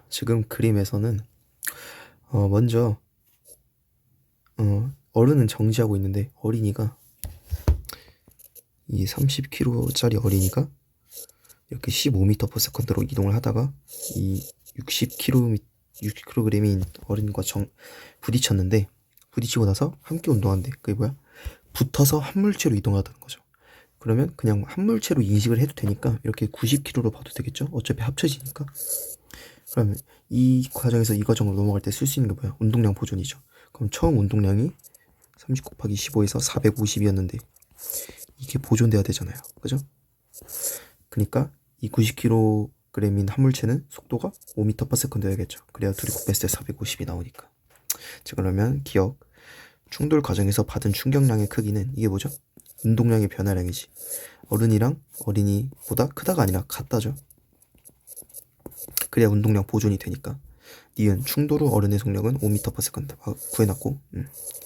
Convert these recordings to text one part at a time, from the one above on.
지금 그림에서는 먼저 어른은 정지하고 있는데 어린이가 이 30kg짜리 어린이가 이렇게 15m/s로 이동을 하다가 이 60kg인 어린이과 부딪혔는데, 부딪히고 나서 함께 운동하는데 그게 뭐야? 붙어서 한 물체로 이동하다는 거죠. 그러면 그냥 한 물체로 인식을 해도 되니까 이렇게 90kg로 봐도 되겠죠? 어차피 합쳐지니까. 그러면 이 과정에서 이 과정으로 넘어갈 때 쓸 수 있는 게 뭐야? 운동량 보존이죠. 그럼 처음 운동량이 30 곱하기 15에서 450이었는데 이게 보존돼야 되잖아요. 그죠? 그러니까 이 90kg인 한 물체는 속도가 5m/s여야겠죠. 그래야 둘이 곱했을 때 450이 나오니까. 자, 그러면 기억. 충돌 과정에서 받은 충격량의 크기는 이게 뭐죠? 운동량의 변화량이지. 어른이랑 어린이보다 크다가 아니라 같다죠. 그래야 운동량 보존이 되니까. 니은 충돌 후 어른의 속력은 5m/s 구해놨고.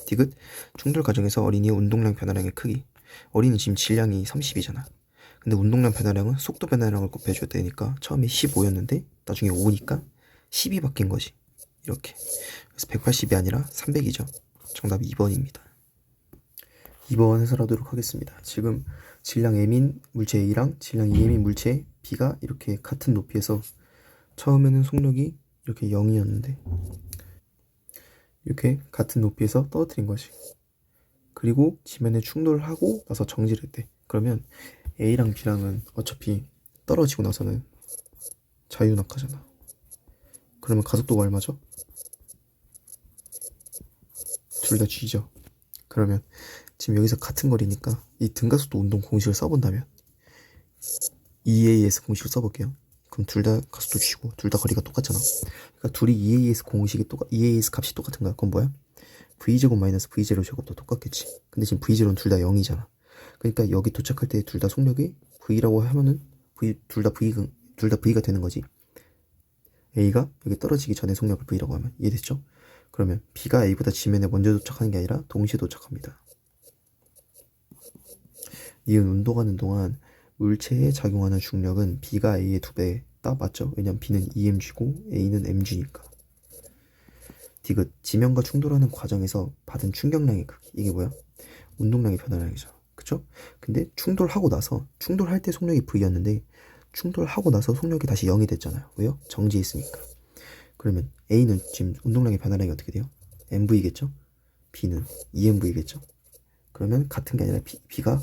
디귿 충돌 과정에서 어린이의 운동량 변화량의 크기. 어린이 지금 질량이 30이잖아. 근데 운동량 변화량은 속도 변화량을 곱해줘야 되니까 처음에 15였는데 나중에 5니까 10이 바뀐 거지. 이렇게. 그래서 180이 아니라 300이죠. 정답 2번입니다. 2번 해설하도록 하겠습니다. 지금 질량 M인 물체 A랑 질량 2M인 물체 B가 이렇게 같은 높이에서 처음에는 속력이 이렇게 0이었는데 이렇게 같은 높이에서 떨어뜨린 거지. 그리고 지면에 충돌을 하고 나서 정지를 했대. 그러면 A랑 B랑은 어차피 떨어지고 나서는 자유낙하잖아. 그러면 가속도가 얼마죠? 둘 다 G죠. 그러면 지금 여기서 같은 거리니까 이 등가속도 운동 공식을 써본다면 EAS 공식을 써볼게요. 그럼 둘 다 가속도 G고 둘 다 거리가 똑같잖아. 그러니까 둘이 EAS 값이 똑같은 거야. 그건 뭐야? V제곱 마이너스 V0 제곱도 똑같겠지. 근데 지금 V0는 둘 다 0이잖아. 그러니까 여기 도착할 때 둘 다 속력이 V라고 하면은 둘 다 V가 되는 거지. A가 여기 떨어지기 전에 속력을 V라고 하면. 이해됐죠? 그러면 B가 A보다 지면에 먼저 도착하는 게 아니라 동시에 도착합니다. 니은 운동하는 동안 물체에 작용하는 중력은 B가 A의 2배 딱 맞죠? 왜냐면 B는 EMG고 A는 MG니까. 디귿 지면과 충돌하는 과정에서 받은 충격량의 크기. 이게 뭐야? 운동량의 변화량이죠. 그쵸? 근데 충돌할 때 속력이 V였는데 충돌하고 나서 속력이 다시 0이 됐잖아요. 왜요? 정지했으니까. 그러면 A는 지금 운동량의 변화량이 어떻게 돼요? MV겠죠? B는 EMV겠죠? 그러면 같은 게 아니라 B가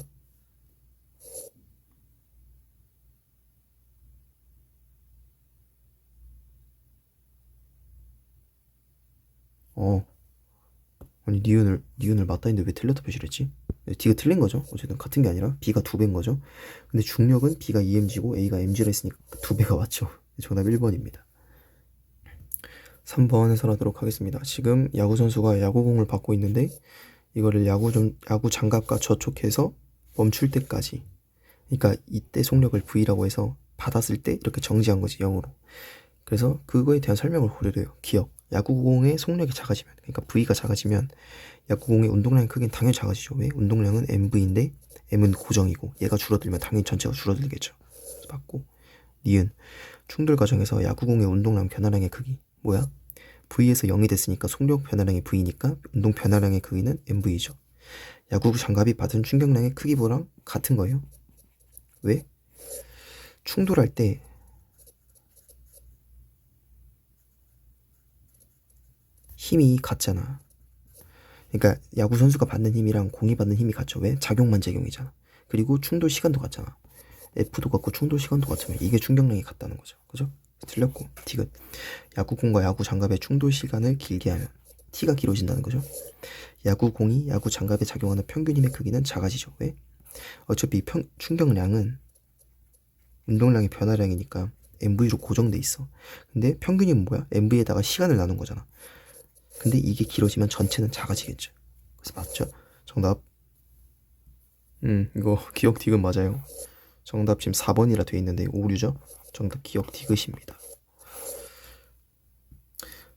아니 니은을 맞다 했는데 왜 틀렸다 표시를 했지? D가 틀린 거죠. 어쨌든 같은 게 아니라 B가 2배인 거죠. 근데 중력은 B가 EMG고 A가 MG를 했으니까 2배가 맞죠. 정답 1번입니다. 3번 해설하도록 하겠습니다. 지금 야구 선수가 야구공을 받고 있는데 이거를 야구 장갑과 저촉해서 멈출 때까지, 그러니까 이때 속력을 V라고 해서 받았을 때 이렇게 정지한 거지, 0으로. 그래서 그거에 대한 설명을 고려해요. 기억. 야구공의 속력이 작아지면, 그러니까 V가 작아지면 야구공의 운동량의 크기는 당연히 작아지죠. 왜? 운동량은 MV인데 M은 고정이고 얘가 줄어들면 당연히 전체가 줄어들겠죠. 그래서 맞고. 니은 충돌 과정에서 야구공의 운동량 변화량의 크기 뭐야? V에서 0이 됐으니까 속력 변화량이 V니까 운동 변화량의 크기는 MV죠. 야구 장갑이 받은 충격량의 크기보랑 같은 거예요. 왜? 충돌할 때 힘이 같잖아. 그러니까 야구 선수가 받는 힘이랑 공이 받는 힘이 같죠. 왜? 작용만 작용이잖아. 그리고 충돌 시간도 같잖아. F도 같고 충돌 시간도 같으면 이게 충격량이 같다는 거죠. 그죠? 틀렸고. 디귿 야구공과 야구 장갑의 충돌 시간을 길게 하면 T가 길어진다는 거죠. 야구공이 야구 장갑에 작용하는 평균 힘의 크기는 작아지죠. 왜? 어차피 충격량은 운동량의 변화량이니까 MV로 고정돼 있어. 근데 평균 힘은 뭐야? MV에다가 시간을 나눈 거잖아. 근데 이게 길어지면 전체는 작아지겠죠. 그래서 맞죠? 정답. 이거 기억 디귿 맞아요. 정답 지금 4번이라 돼 있는데 오류죠? 정답 기억 디귿입니다.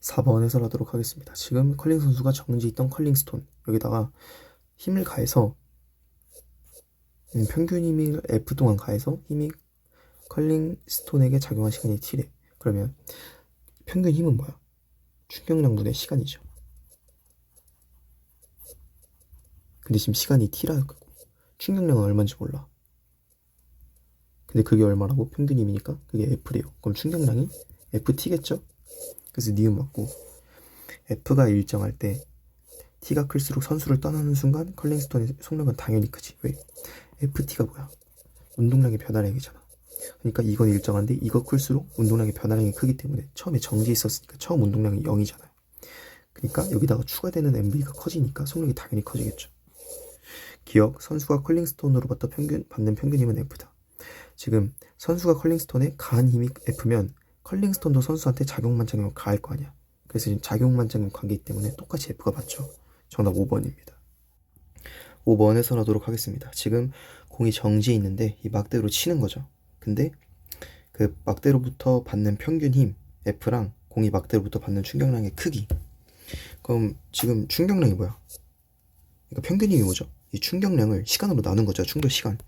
4번 해설하도록 하겠습니다. 지금 컬링 선수가 정지했던 컬링 스톤 여기다가 힘을 가해서 평균 힘을 F 동안 가해서 힘이 컬링 스톤에게 작용한 시간이 T래. 그러면 평균 힘은 뭐야? 충격량분의 시간이죠. 근데 지금 시간이 t라고 충격량은 얼마인지 몰라. 근데 그게 얼마라고? 평균 힘이니까 그게 F래요. 그럼 충격량이 FT겠죠? 그래서 니은 맞고, F가 일정할 때 T가 클수록 선수를 떠나는 순간 컬링스톤의 속력은 당연히 크지. 왜? FT가 뭐야? 운동량의 변화량이잖아. 그러니까 이건 일정한데 이거 클수록 운동량의 변화량이 크기 때문에 처음에 정지해 있었으니까 처음 운동량이 0이잖아요. 그러니까 여기다가 추가되는 MV가 커지니까 속력이 당연히 커지겠죠. 기억, 선수가 컬링스톤으로부터 받는 평균 힘은 F다. 지금 선수가 컬링스톤에 가한 힘이 F면 컬링스톤도 선수한테 작용만장면 가할 거 아니야. 그래서 지금 작용만장면 관계이기 때문에 똑같이 F가 맞죠. 정답 5번입니다. 5번 해설하도록 하겠습니다. 지금 공이 정지해 있는데 이 막대로 치는 거죠. 근데 그 막대로부터 받는 평균 힘 F랑 공이 막대로부터 받는 충격량의 크기. 그럼 지금 충격량이 뭐야? 그러니까 평균 힘이 뭐죠? 이 충격량을 시간으로 나눈 거죠. 충돌 시간.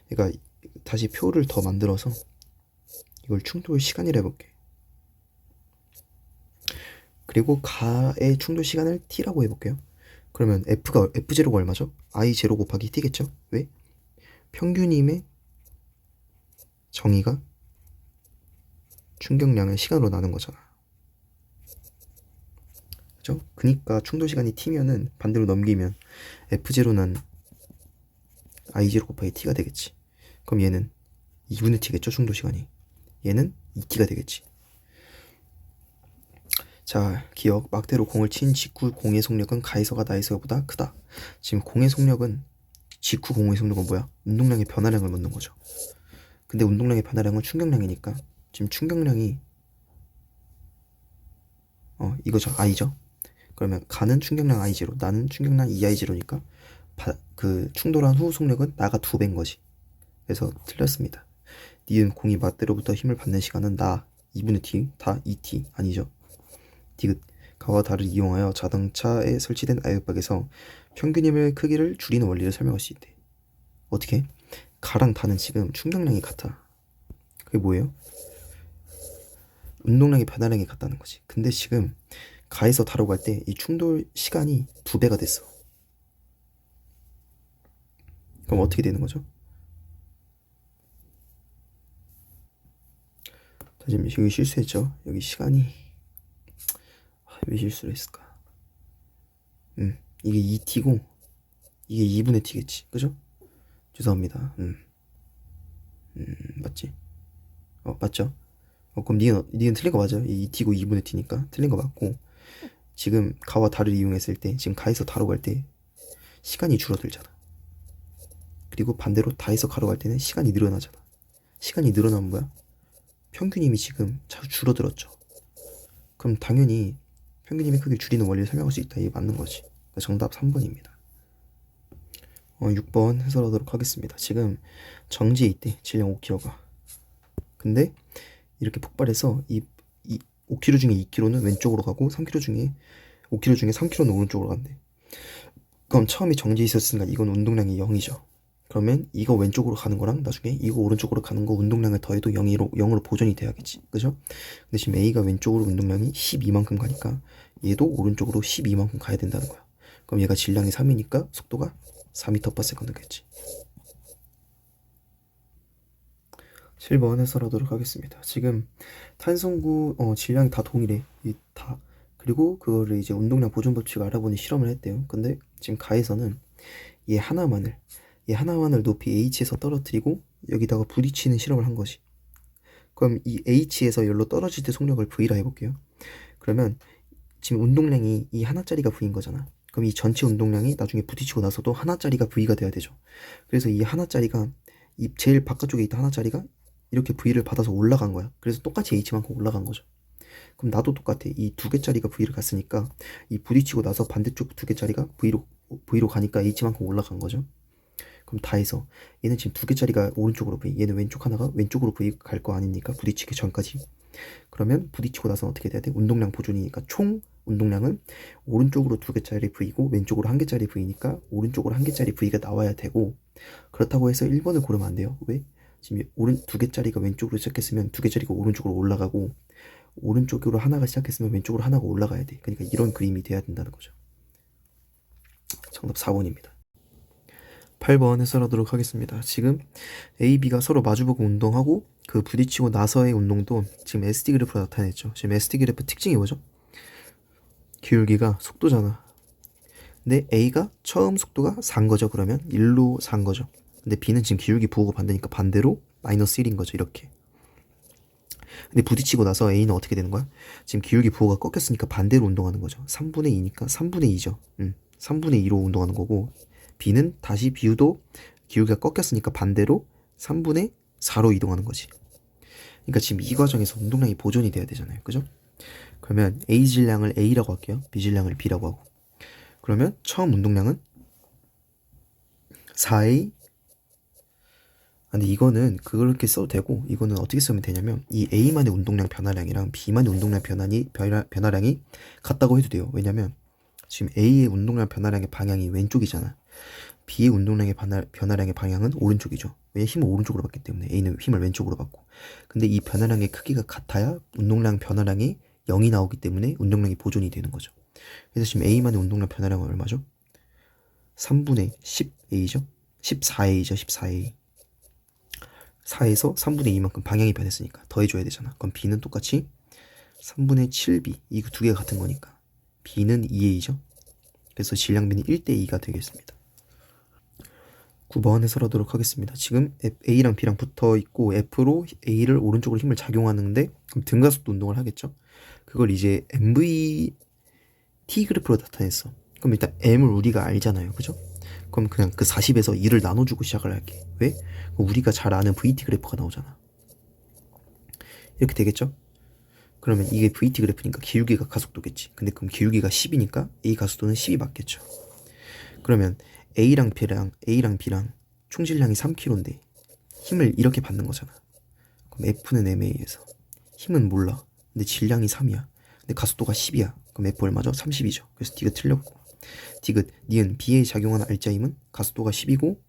그러니까 다시 표를 더 만들어서 이걸 충돌 시간이라 해볼게. 그리고 가의 충돌 시간을 t라고 해볼게요. 그러면 F0가 얼마죠? I0 곱하기 t겠죠? 왜? 평균임의 정의가 충격량을 시간으로 나눈 거잖아. 그죠? 그니까 충돌 시간이 t면은 반대로 넘기면 F0는 I0 곱하기 t가 되겠지. 그럼 얘는 2분의 t겠죠? 충돌 시간이. 얘는 2t가 되겠지. 자, 기억. 막대로 공을 친 직후 공의 속력은 가에서가 나에서보다 크다. 지금 공의 속력은 직후 공의 속력은 뭐야? 운동량의 변화량을 묻는 거죠. 근데 운동량의 변화량은 충격량이니까 지금 충격량이 이거죠. I죠. 그러면 가는 충격량 I0, 나는 충격량 2I0니까 그 충돌한 후 속력은 나가 2배인 거지. 그래서 틀렸습니다. 니은 공이 막대로부터 힘을 받는 시간은 나 2분의 t, 다 2t 아니죠. 디귿. 가와 다를 이용하여 자동차에 설치된 에어백에서 평균 힘의 크기를 줄이는 원리를 설명할 수 있대. 어떻게? 가랑 다는 지금 충격량이 같아. 그게 뭐예요? 운동량의 변화량이 같다는 거지. 근데 지금 가에서 다로 갈 때 이 충돌 시간이 2배가 됐어. 그럼 어떻게 되는 거죠? 자, 지금 여기 실수했죠? 여기 시간이 왜 실수를 했을까? 이게 2t고 이게 2분의 t겠지. 그죠? 죄송합니다. 맞지? 맞죠? 그럼 니은 틀린 거 맞아요. 이 2t고 2분의 t니까 틀린 거 맞고, 지금 가와 다를 이용했을 때 지금 가에서 다로 갈 때 시간이 줄어들잖아. 그리고 반대로 다에서 가로 갈 때는 시간이 늘어나잖아. 시간이 늘어나면 뭐야? 평균 힘이 지금 줄어들었죠. 그럼 당연히 평균 힘의 크기를 줄이는 원리를 설명할 수 있다. 이게 맞는 거지. 정답 3번입니다. 6번 해설하도록 하겠습니다. 지금 정지해 있대. 질량 5kg가. 근데 이렇게 폭발해서 이 5kg 중에 2kg는 왼쪽으로 가고 3kg 중에 5kg 중에 3kg는 오른쪽으로 간대. 그럼 처음에 정지해 있었으니까 이건 운동량이 0이죠. 그러면 이거 왼쪽으로 가는 거랑 나중에 이거 오른쪽으로 가는 거 운동량을 더해도 0으로 보존이 돼야겠지. 그죠? 근데 지금 A가 왼쪽으로 운동량이 12만큼 가니까 얘도 오른쪽으로 12만큼 가야 된다는 거야. 그럼 얘가 질량이 3이니까 속도가 4m/s겠지. 7번 해설하도록 하겠습니다. 지금 탄성구 질량이 다 동일해. 다. 그리고 그거를 이제 운동량 보존 법칙을 알아보니 실험을 했대요. 근데 지금 가에서는 얘 하나만을 높이 H에서 떨어뜨리고 여기다가 부딪히는 실험을 한 거지. 그럼 이 H에서 열로 떨어질 때 속력을 V라 해볼게요. 그러면 지금 운동량이 이 하나짜리가 V인 거잖아. 그럼 이 전체 운동량이 나중에 부딪히고 나서도 하나짜리가 V가 돼야 되죠. 그래서 이 하나짜리가 이 제일 바깥쪽에 있던 하나짜리가 이렇게 V를 받아서 올라간 거야. 그래서 똑같이 H만큼 올라간 거죠. 그럼 나도 똑같아. 이 2개짜리가 V를 갔으니까 이 부딪히고 나서 반대쪽 2개짜리가 V로 가니까 H만큼 올라간 거죠. 그럼 다 해서 얘는 지금 2개짜리가 오른쪽으로 V, 얘는 왼쪽 하나가 왼쪽으로 V 갈 거 아닙니까? 부딪히기 전까지. 그러면 부딪히고 나서 어떻게 돼야 돼? 운동량 보존이니까 총 운동량은 오른쪽으로 2개짜리 V고 왼쪽으로 1개짜리 V니까 오른쪽으로 1개짜리 V가 나와야 되고, 그렇다고 해서 1번을 고르면 안 돼요. 왜? 지금 2개짜리가 왼쪽으로 시작했으면 2개짜리가 오른쪽으로 올라가고 오른쪽으로 하나가 시작했으면 왼쪽으로 하나가 올라가야 돼. 그러니까 이런 그림이 돼야 된다는 거죠. 정답 4번입니다. 8번 해설하도록 하겠습니다. 지금 A, B가 서로 마주보고 운동하고 그 부딪히고 나서의 운동도 지금 SD 그래프로 나타냈죠. 지금 SD 그래프 특징이 뭐죠? 기울기가 속도잖아. 근데 A가 처음 속도가 4인 거죠. 그러면 1로 4인 거죠. 근데 B는 지금 기울기 부호가 반대니까 반대로 마이너스 1인 거죠. 이렇게. 근데 부딪히고 나서 A는 어떻게 되는 거야? 지금 기울기 부호가 꺾였으니까 반대로 운동하는 거죠. 3분의 2니까 3분의 2죠. 3분의 2로 운동하는 거고, B는 다시 B도 기울기가 꺾였으니까 반대로 3분의 4로 이동하는 거지. 그러니까 지금 이 과정에서 운동량이 보존이 돼야 되잖아요. 그죠? 그러면 A 질량을 A라고 할게요. B 질량을 B라고 하고. 그러면 처음 운동량은 4A. 근데 이거는 그렇게 써도 되고, 이거는 어떻게 쓰면 되냐면 이 A만의 운동량 변화량이랑 B만의 운동량 변화량이 같다고 해도 돼요. 왜냐면 지금 A의 운동량 변화량의 방향이 왼쪽이잖아. B의 운동량의 변화량의 방향은 오른쪽이죠. 왜? 힘을 오른쪽으로 받기 때문에 A는 힘을 왼쪽으로 받고. 근데 이 변화량의 크기가 같아야 운동량 변화량이 0이 나오기 때문에 운동량이 보존이 되는 거죠. 그래서 지금 A만의 운동량 변화량은 얼마죠? 3분의 10A죠? 14A죠. 14A. 4에서 3분의 2만큼 방향이 변했으니까 더해줘야 되잖아. 그럼 B는 똑같이 3분의 7B. 이거 두 개가 같은 거니까 B는 2A죠. 그래서 질량비는 1대2가 되겠습니다. 9번 해설하도록 하겠습니다. 지금 A랑 B랑 붙어있고 F로 A를 오른쪽으로 힘을 작용하는데 그럼 등가속도 운동을 하겠죠. 그걸 이제 MVT 그래프로 나타냈어. 그럼 일단 M을 우리가 알잖아요. 그죠? 그럼 그냥 그 40에서 2를 나눠주고 시작을 할게. 왜? 우리가 잘 아는 VT 그래프가 나오잖아. 이렇게 되겠죠? 그러면 이게 VT 그래프니까 기울기가 가속도겠지. 근데 그럼 기울기가 10이니까 A 가속도는 10이 맞겠죠. 그러면 A랑 B랑 총질량이 3kg인데 힘을 이렇게 받는 거잖아. 그럼 F는 MA에서 힘은 몰라. 근데 질량이 3이야. 근데 가속도가 10이야. 그럼 F 얼마죠? 30이죠. 그래서 디귿 틀렸고, 디귿, 니은 B에 작용하는 알짜 힘은 가속도가 10이고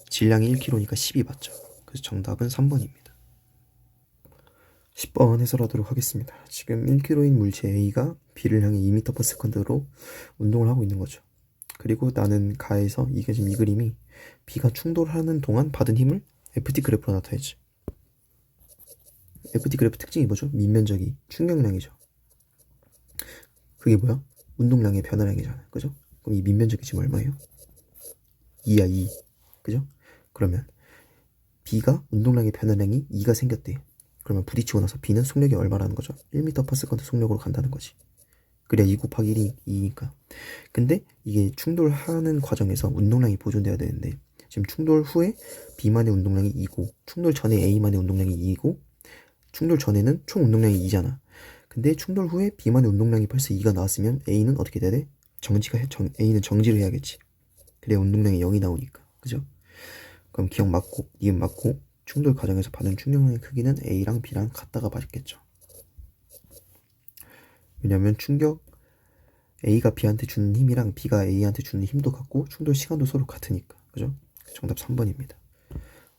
질량이 1kg니까 10이 맞죠. 그래서 정답은 3번입니다. 10번 해설하도록 하겠습니다. 지금 1kg인 물체 A가 B를 향해 2m/s로 운동을 하고 있는 거죠. 그리고 나는 가에서 이게 지금 이 그림이 B가 충돌하는 동안 받은 힘을 FT 그래프로 나타내지. FT 그래프 특징이 뭐죠? 밑면적이 충격량이죠. 그게 뭐야? 운동량의 변화량이잖아. 그죠? 그럼 이 밑면적이 지금 얼마예요? 2야, 2. 그죠? 그러면 B가 운동량의 변화량이 2가 생겼대. 그러면 부딪히고 나서 B는 속력이 얼마라는 거죠? 1m/s 속력으로 간다는 거지. 그래야 2 곱하기 1이 2니까. 근데 이게 충돌하는 과정에서 운동량이 보존돼야 되는데 지금 충돌 후에 B만의 운동량이 2고 충돌 전에 A만의 운동량이 2고 충돌 전에는 총 운동량이 2잖아. 근데 충돌 후에 B만의 운동량이 벌써 2가 나왔으면 A는 어떻게 돼야 돼? A는 정지를 해야겠지. 그래야 운동량이 0이 나오니까. 그죠? 그럼 기억 맞고 니은 맞고 충돌 과정에서 받은 충격량의 크기는 A랑 B랑 같다가 맞겠죠. 왜냐면 충격 A가 B한테 주는 힘이랑 B가 A한테 주는 힘도 같고 충돌 시간도 서로 같으니까. 그죠? 정답 3번입니다.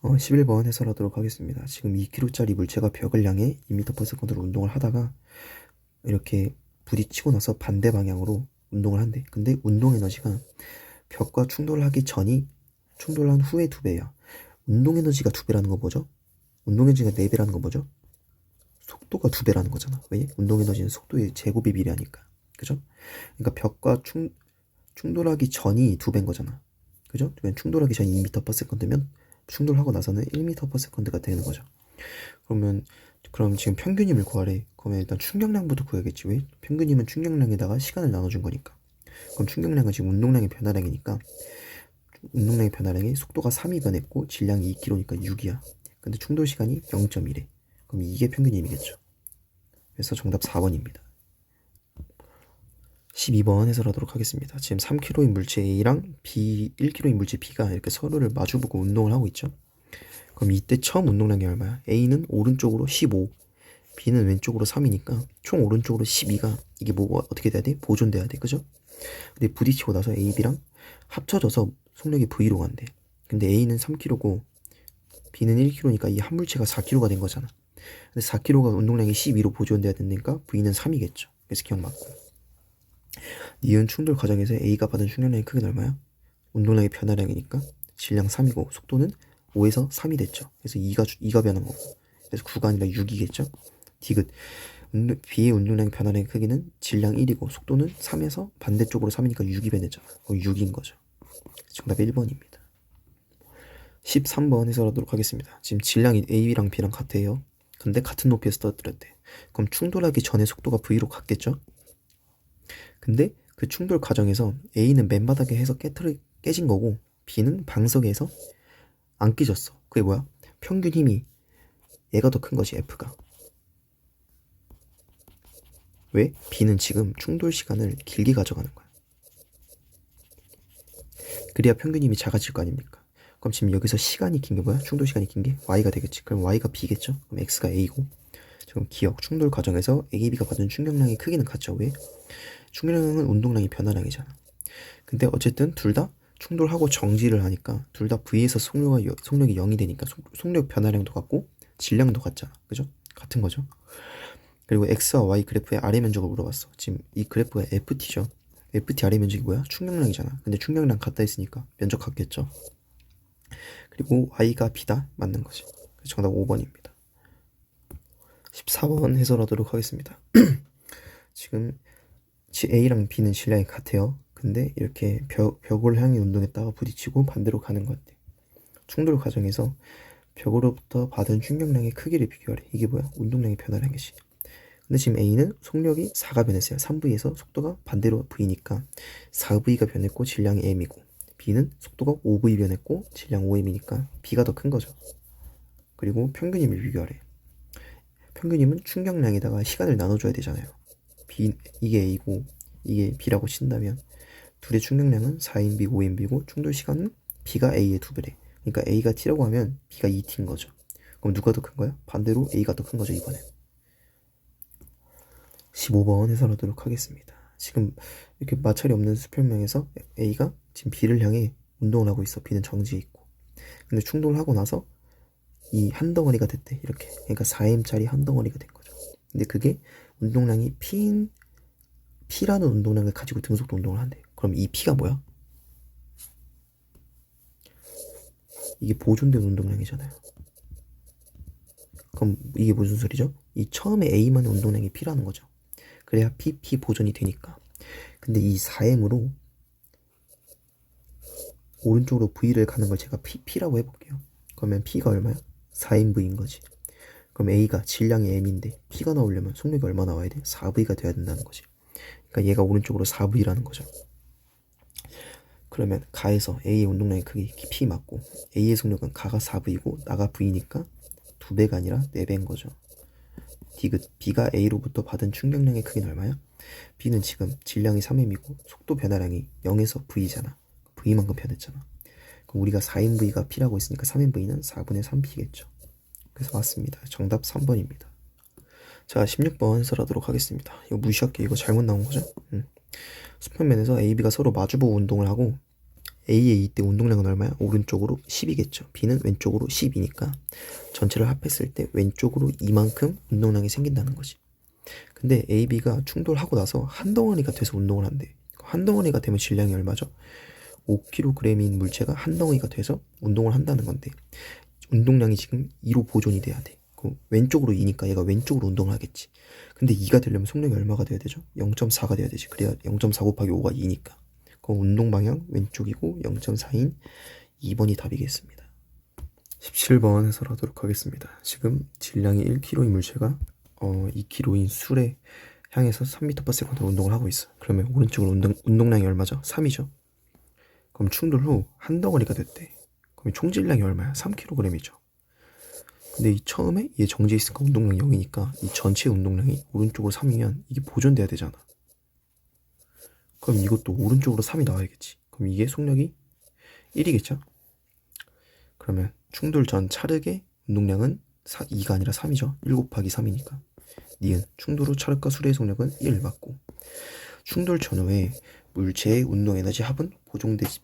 11번 해설하도록 하겠습니다. 지금 2kg짜리 물체가 벽을 향해 2m/s로 운동을 하다가 이렇게 부딪히고 나서 반대 방향으로 운동을 한대. 근데 운동 에너지가 벽과 충돌하기 전이 충돌한 후의 2배야. 운동 에너지가 2배라는 건 뭐죠? 운동 에너지가 4배라는 건 뭐죠? 속도가 2배라는 거잖아. 왜? 운동 에너지는 속도의 제곱에 비례하니까. 그죠? 그러니까 벽과 충돌하기 전이 2배인 거잖아. 그죠? 충돌하기 전이 2m/s면 충돌하고 나서는 1m/s가 되는 거죠. 그럼 지금 평균임을 구하래. 그러면 일단 충격량부터 구해야겠지. 왜? 평균임은 충격량에다가 시간을 나눠준 거니까. 그럼 충격량은 지금 운동량의 변화량이니까 운동량의 변화량이 속도가 3이 변했고 질량이 2kg니까 6이야. 근데 충돌 시간이 0.1에. 그럼 이게 평균임이겠죠. 그래서 정답 4번입니다. 12번 해설하도록 하겠습니다. 지금 3kg인 물체 A랑 1kg인 물체 B가 이렇게 서로를 마주보고 운동을 하고 있죠. 그럼 이때 처음 운동량이 얼마야? A는 오른쪽으로 15, B는 왼쪽으로 3이니까 총 오른쪽으로 12가 이게 뭐가 어떻게 돼야 돼? 보존돼야 돼. 그죠? 근데 부딪히고 나서 A, B랑 합쳐져서 속력이 V로 간대. 근데 A는 3kg고 B는 1kg니까 이 한 물체가 4kg가 된 거잖아. 근데 4kg가 운동량이 12로 보존돼야 되니까 V는 3이겠죠. 그래서 기억 맞고. 니은 충돌 과정에서 A가 받은 충격량의 크기는 얼마야? 운동량의 변화량이니까 질량 3이고 속도는 5에서 3이 됐죠. 그래서 2가 변한 거고. 그래서 9가 아니라 6이겠죠. 디귿. B의 운동량 변화량의 크기는 질량 1이고 속도는 3에서 반대쪽으로 3이니까 6이 변했잖아. 6인 거죠. 정답 1번입니다. 13번 해설하도록 하겠습니다. 지금 질량이 A랑 B랑 같아요. 근데 같은 높이에서 떨어뜨렸대. 그럼 충돌하기 전에 속도가 V로 갔겠죠? 근데 그 충돌 과정에서 A는 맨바닥에 해서 깨진 거고 B는 방석에서 안 깨졌어. 그게 뭐야? 평균 힘이 얘가 더 큰 거지, F가. 왜? B는 지금 충돌 시간을 길게 가져가는 거야. 그래야 평균 힘이 작아질 거 아닙니까? 그럼 지금 여기서 시간이 긴 게 뭐야? 충돌 시간이 긴 게 Y가 되겠지. 그럼 Y가 B겠죠? 그럼 X가 A고. 지금 기억, 충돌 과정에서 A, B가 받은 충격량의 크기는 같죠. 왜? 충격량은 운동량이 변화량이잖아. 근데 어쨌든 둘 다 충돌하고 정지를 하니까 둘 다 V에서 속력이 0이 되니까 속력 변화량도 같고 질량도 같잖아. 그죠? 같은 거죠. 그리고 X와 Y 그래프의 아래 면적을 물어봤어. 지금 이 그래프가 FT죠. FT 아래 면적이 뭐야? 충격량이잖아. 근데 충격량 같다 했으니까 면적 같겠죠. 그리고 Y가 B다? 맞는 거지. 정답 5번입니다. 14번 해설하도록 하겠습니다. 지금 A랑 B는 질량이 같아요. 근데 이렇게 벽을 향해 운동했다가 부딪히고 반대로 가는 것 같아. 충돌 과정에서 벽으로부터 받은 충격량의 크기를 비교하래. 이게 뭐야? 운동량의 변화량이지. 근데 지금 A는 속력이 4가 변했어요. 3V에서 속도가 반대로 V니까 4V가 변했고 질량이 M이고 B는 속도가 5V 변했고 질량 5M이니까 B가 더 큰 거죠. 그리고 평균힘을 비교하래. 평균힘은 충격량에다가 시간을 나눠줘야 되잖아요. 이게 A고 이게 B라고 친다면 둘의 충격량은 4인B, 5인B고 충돌 시간은 B가 A의 2배래. 그러니까 A가 T라고 하면 B가 2T인 거죠. 그럼 누가 더 큰 거야? 반대로 A가 더 큰 거죠, 이번엔. 15번 해설하도록 하겠습니다. 지금 이렇게 마찰이 없는 수평면에서 A가 지금 B를 향해 운동을 하고 있어. B는 정지해 있고. 근데 충돌을 하고 나서 이 한 덩어리가 됐대. 이렇게. 그러니까 4M짜리 한 덩어리가 된 거죠. 근데 그게 운동량이 P라는 운동량을 가지고 등속도 운동을 한대. 그럼 이 P가 뭐야? 이게 보존된 운동량이잖아요. 그럼 이게 무슨 소리죠? 이 처음에 A만의 운동량이 P라는 거죠. 그래야 PP 보존이 되니까. 근데 이 4M으로 오른쪽으로 V를 가는 걸 제가 P라고 해볼게요. 그러면 P가 얼마야? 4MV인 거지. 그럼 A가 질량이 M인데 P가 나오려면 속력이 얼마 나와야 돼? 4V가 돼야 된다는 거지. 그러니까 얘가 오른쪽으로 4V라는 거죠. 그러면 가에서 A의 운동량의 크기 P 맞고 A의 속력은 가가 4V고 나가 V니까 2배가 아니라 4배인 거죠. 디귿 B가 A로부터 받은 충격량의 크기는 얼마야? B는 지금 질량이 3M이고 속도 변화량이 0에서 V잖아. V만큼 변했잖아. 그럼 우리가 4MV가 P라고 했으니까 3MV는 4분의 3P겠죠. 그래서 맞습니다. 정답 3번입니다. 자, 16번 해설하도록 하겠습니다. 이거 무시할게. 이거 잘못 나온 거죠? 수평면에서 A, B가 서로 마주보고 운동을 하고 A의 이때 운동량은 얼마야? 오른쪽으로 10이겠죠. B는 왼쪽으로 10이니까 전체를 합했을 때 왼쪽으로 이만큼 운동량이 생긴다는 거지. 근데 A, B가 충돌하고 나서 한 덩어리가 돼서 운동을 한대. 한 덩어리가 되면 질량이 얼마죠? 5kg인 물체가 한 덩어리가 돼서 운동을 한다는 건데 운동량이 지금 2로 보존이 돼야 돼. 왼쪽으로 2니까 얘가 왼쪽으로 운동을 하겠지. 근데 2가 되려면 속력이 얼마가 돼야 되죠? 0.4가 돼야 되지. 그래야 0.4 곱하기 5가 2니까. 그럼 운동 방향 왼쪽이고 0.4인 2번이 답이겠습니다. 17번 해설하도록 하겠습니다. 지금 질량이 1kg인 물체가 2kg인 술에 향해서 3m/s 운동을 하고 있어. 그러면 오른쪽으로 운동량이 얼마죠? 3이죠. 그럼 충돌 후 한 덩어리가 됐대. 그럼 총 질량이 얼마야? 3kg이죠. 근데 이 처음에 얘 정지해 있으니까 운동량이 0이니까 이 전체 운동량이 오른쪽으로 3이면 이게 보존돼야 되잖아. 그럼 이것도 오른쪽으로 3이 나와야겠지. 그럼 이게 속력이 1이겠죠? 그러면 충돌 전 찰흙의 운동량은 2가 아니라 3이죠. 1 곱하기 3이니까. 니은 충돌 후 찰흙과 수레의 속력은 1 맞고 충돌 전후에 물체의 운동 에너지 합은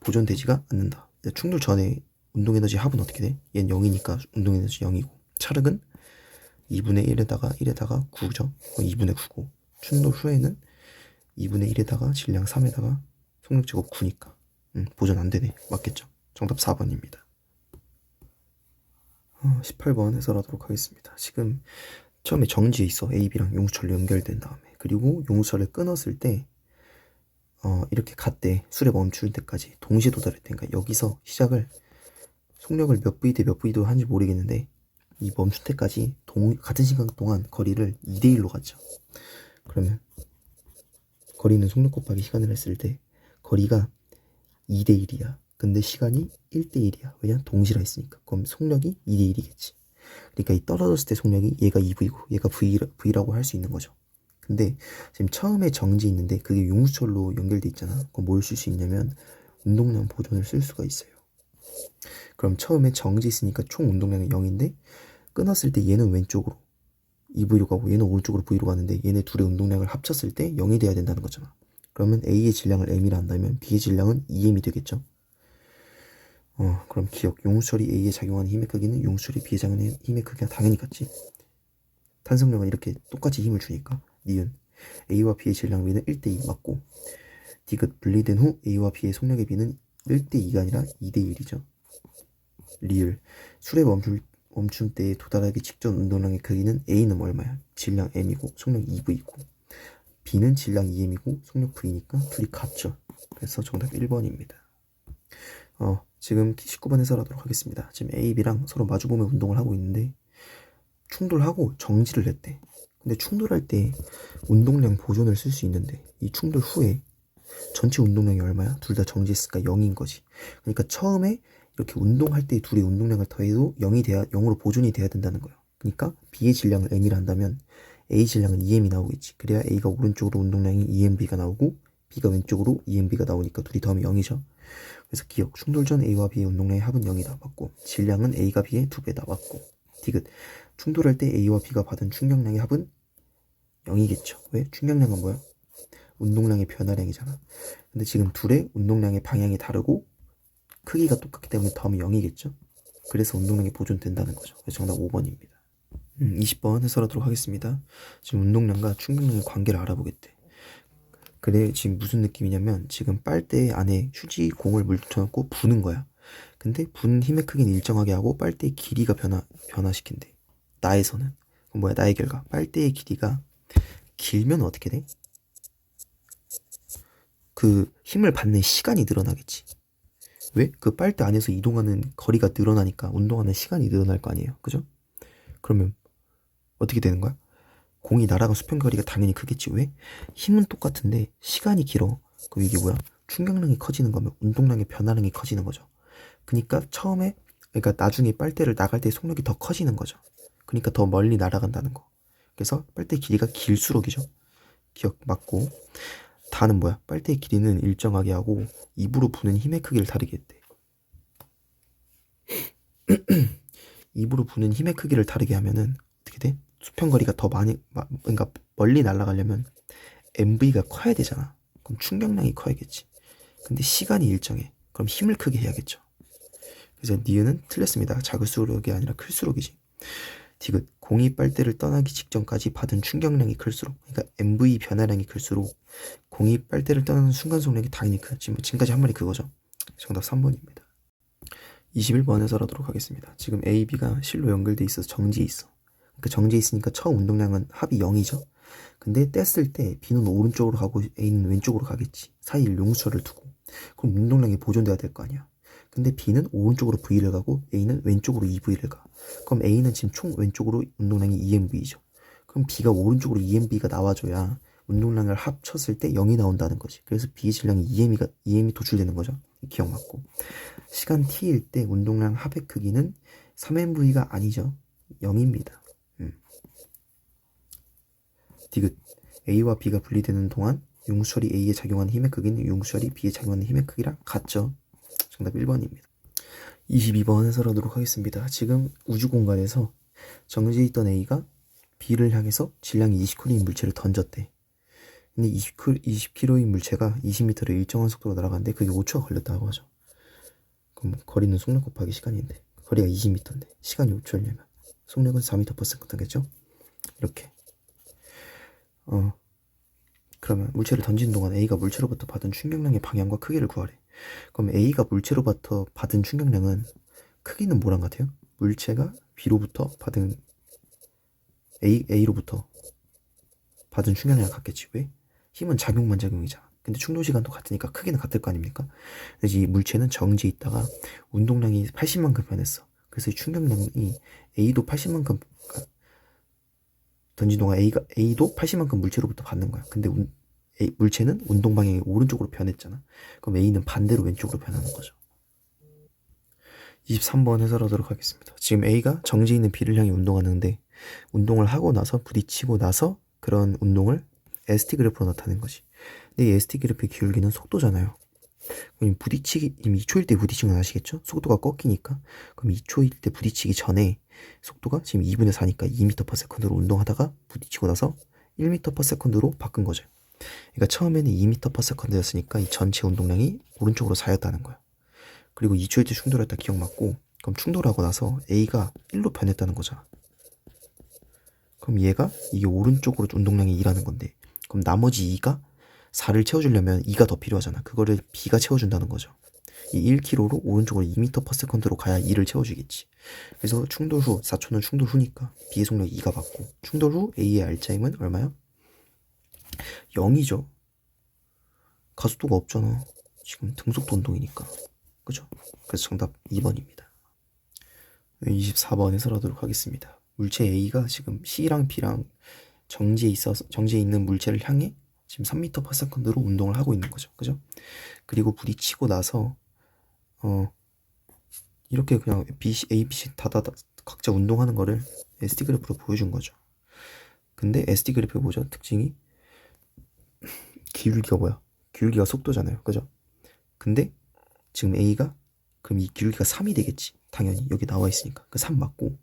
보존되지가 않는다. 충돌 전에 운동 에너지 합은 어떻게 돼? 얘는 0이니까 운동 에너지 0이고 찰흙은 2분의 1에다가 9죠. 2분의 9고 충돌 후에는 2분의 1에다가 질량 3에다가 속력 제곱 9니까 보존 안 되네. 맞겠죠? 정답 4번입니다. 18번 해설하도록 하겠습니다. 지금 처음에 정지에 있어. AB랑 용수철로 연결된 다음에 그리고 용수철을 끊었을 때 이렇게 갔대. 수레 멈출 때까지 동시에 도달했대. 그러니까 여기서 시작을 속력을 몇 V 대 몇 V도 하는지 모르겠는데 이 멈출 때까지 같은 시간 동안 거리를 2대1로 갔죠. 그러면 거리는 속력 곱하기 시간을 했을 때 거리가 2대1이야. 근데 시간이 1대1이야. 왜냐? 동시라 했으니까. 그럼 속력이 2대1이겠지. 그러니까 이 떨어졌을 때 속력이 얘가 2V고 얘가 V라고 할 수 있는 거죠. 근데 지금 처음에 정지 있는데 그게 용수철로 연결돼 있잖아. 그럼 뭘 쓸 수 있냐면 운동량 보존을 쓸 수가 있어요. 그럼 처음에 정지 있으니까 총 운동량이 0인데 끊었을 때 얘는 왼쪽으로 2V로 가고 얘는 오른쪽으로 V로 가는데 얘네 둘의 운동량을 합쳤을 때 0이 돼야 된다는 거잖아. 그러면 A의 질량을 M이라 한다면 B의 질량은 2M이 되겠죠. 그럼 기억. 용수철이 A에 작용하는 힘의 크기는 용수철이 B에 작용하는 힘의 크기가 당연히 같지. 탄성력은 이렇게 똑같이 힘을 주니까 니은 A와 B의 질량 B는 1대2 맞고 디귿 분리된 후 A와 B의 속력의 B는 1대2가 아니라 2대1이죠. 리을 수레 멈춤 때에 도달하기 직전 운동량의 크기는 A는 얼마야? 질량 M이고 속력 2V고 B는 질량 2M이고 속력 V니까 둘이 같죠. 그래서 정답 1번입니다. 지금 19번 해설하도록 하겠습니다. 지금 A, B랑 서로 마주보며 운동을 하고 있는데 충돌하고 정지를 했대. 근데 충돌할 때 운동량 보존을 쓸 수 있는데 이 충돌 후에 전체 운동량이 얼마야? 둘 다 정지했으니까 0인 거지. 그러니까 처음에 이렇게 운동할 때 둘이 운동량을 더해도 0으로 보존이 돼야 된다는 거야. 그러니까 B의 질량을 M이라 한다면 A 질량은 2M이 나오겠지. 그래야 A가 오른쪽으로 운동량이 2MB가 나오고 B가 왼쪽으로 2MB가 나오니까 둘이 더하면 0이죠. 그래서 기억. 충돌 전 A와 B의 운동량의 합은 0이다. 맞고 질량은 A가 B의 2배다. 맞고 디귿. 충돌할 때 A와 B가 받은 충격량의 합은 0이겠죠. 왜? 충격량은 뭐야? 운동량의 변화량이잖아. 근데 지금 둘의 운동량의 방향이 다르고 크기가 똑같기 때문에 더하면 0이겠죠. 그래서 운동량이 보존된다는 거죠. 그래서 정답 5번입니다. 20번 해설하도록 하겠습니다. 지금 운동량과 충격량의 관계를 알아보겠대. 그래 지금 무슨 느낌이냐면 지금 빨대 안에 휴지 공을 물쳐놓고 부는 거야. 근데 부는 힘의 크기는 일정하게 하고 빨대의 길이가 변화시킨대. 나에서는. 그럼 뭐야? 나의 결과. 빨대의 길이가 길면 어떻게 돼? 그 힘을 받는 시간이 늘어나겠지. 왜? 그 빨대 안에서 이동하는 거리가 늘어나니까 운동하는 시간이 늘어날 거 아니에요. 그죠? 그러면 어떻게 되는 거야? 공이 날아간 수평 거리가 당연히 크겠지. 왜? 힘은 똑같은데 시간이 길어. 그럼 이게 뭐야? 충격량이 커지는 거면 운동량의 변화량이 커지는 거죠. 그러니까 나중에 빨대를 나갈 때 속력이 더 커지는 거죠. 그러니까 더 멀리 날아간다는 거. 그래서 빨대 길이가 길수록이죠. 기억 맞고 다는 뭐야? 빨대의 길이는 일정하게 하고 입으로 부는 힘의 크기를 다르게 했대. 입으로 부는 힘의 크기를 다르게 하면은 어떻게 돼? 수평거리가 더 그러니까 멀리 날아가려면 MV가 커야 되잖아. 그럼 충격량이 커야겠지. 근데 시간이 일정해. 그럼 힘을 크게 해야겠죠. 그래서 니은은 틀렸습니다. 작을수록이 아니라 클수록이지. 디귿 공이 빨대를 떠나기 직전까지 받은 충격량이 클수록, 그러니까 MV 변화량이 클수록 공이 빨대를 떠나는 순간 속력이 당연히 지금까지 한 말이 그거죠. 정답 3번입니다. 21번 해설하도록 하겠습니다. 지금 A, B가 실로 연결돼 있어서 정지에 있어. 그러니까 정지에 있으니까 처음 운동량은 합이 0이죠. 근데 뗐을 때 B는 오른쪽으로 가고 A는 왼쪽으로 가겠지. 사이에 용수철을 두고. 그럼 운동량이 보존돼야 될 거 아니야. 근데 B는 오른쪽으로 V를 가고 A는 왼쪽으로 2V를 가. 그럼 A는 지금 총 왼쪽으로 운동량이 2MV죠. 그럼 B가 오른쪽으로 2MV가 나와줘야 운동량을 합쳤을 때 0이 나온다는 거지. 그래서 B의 질량이 2M이 도출되는 거죠. 기억 맞고. 시간 T일 때 운동량 합의 크기는 3MV가 아니죠. 0입니다. 디귿 A와 B가 분리되는 동안 용수철이 A에 작용하는 힘의 크기는 용수철이 B에 작용하는 힘의 크기랑 같죠. 정답 1번입니다. 22번 해설하도록 하겠습니다. 지금 우주 공간에서 정지해 있던 A가 B를 향해서 질량이 20kg인 물체를 던졌대. 근데 20kg인 물체가 20m를 일정한 속도로 날아가는데 그게 5초가 걸렸다고 하죠. 그럼 거리는 속력 곱하기 시간인데 거리가 20m인데 시간이 5초려면 속력은 4m/s겠죠? 이렇게. 그러면 물체를 던지는 동안 A가 물체로부터 받은 충격량의 방향과 크기를 구하래. 그럼 A가 물체로부터 받은 충격량은 크기는 뭐랑 같아요? 물체가 B로부터 받은 A로부터 받은 충격량과 같겠지. 왜? 힘은 작용만 작용이잖아. 근데 충돌 시간도 같으니까 크기는 같을 거 아닙니까? 그래서 이 물체는 정지에 있다가 운동량이 80만큼 변했어. 그래서 이 충격량이 A도 80만큼 던진 동안 A도 80만큼 물체로부터 받는 거야. 근데 물체는 운동 방향이 오른쪽으로 변했잖아. 그럼 A는 반대로 왼쪽으로 변하는 거죠. 23번 해설하도록 하겠습니다. 지금 A가 정지에 있는 B를 향해 운동하는데 운동을 하고 나서 부딪히고 나서 그런 운동을 ST 그래프로 나타낸 거지. 근데 이 ST 그래프의 기울기는 속도잖아요. 그럼 부딪히기, 지금 2초일 때 부딪힌 건 아시겠죠? 속도가 꺾이니까. 그럼 2초일 때 부딪히기 전에 속도가 지금 2분의 4니까 2m/s로 운동하다가 부딪히고 나서 1m/s로 바꾼 거죠. 그러니까 처음에는 2m/s였으니까 이 전체 운동량이 오른쪽으로 쌓였다는 거야. 그리고 2초일 때 충돌했다 기억 맞고, 그럼 충돌하고 나서 A가 1로 변했다는 거잖아. 그럼 얘가 이게 오른쪽으로 운동량이 2라는 건데, 그럼 나머지 2가 4를 채워주려면 2가 더 필요하잖아. 그거를 B가 채워준다는 거죠. 이 1km로 오른쪽으로 2m/s로 가야 2를 채워주겠지. 그래서 충돌 후, 4초는 충돌 후니까 B의 속력이 2가 받고, 충돌 후 A의 R자임은 얼마야? 0이죠. 가속도가 없잖아. 지금 등속도 운동이니까. 그죠? 그래서 정답 2번입니다. 24번 해설하도록 하겠습니다. 물체 A가 지금 C랑 B랑 정지에 있는 물체를 향해 지금 3m/s로 운동을 하고 있는 거죠. 그죠? 그리고 부딪히고 나서 이렇게 그냥 A, B, C 다 각자 운동하는 거를 SD 그래프로 보여준 거죠. 근데 SD 그래프의 뭐죠? 특징이 기울기가 뭐야? 기울기가 속도잖아요. 그죠? 근데 지금 A가 그럼 이 기울기가 3이 되겠지. 당연히 여기 나와 있으니까 그 3 맞고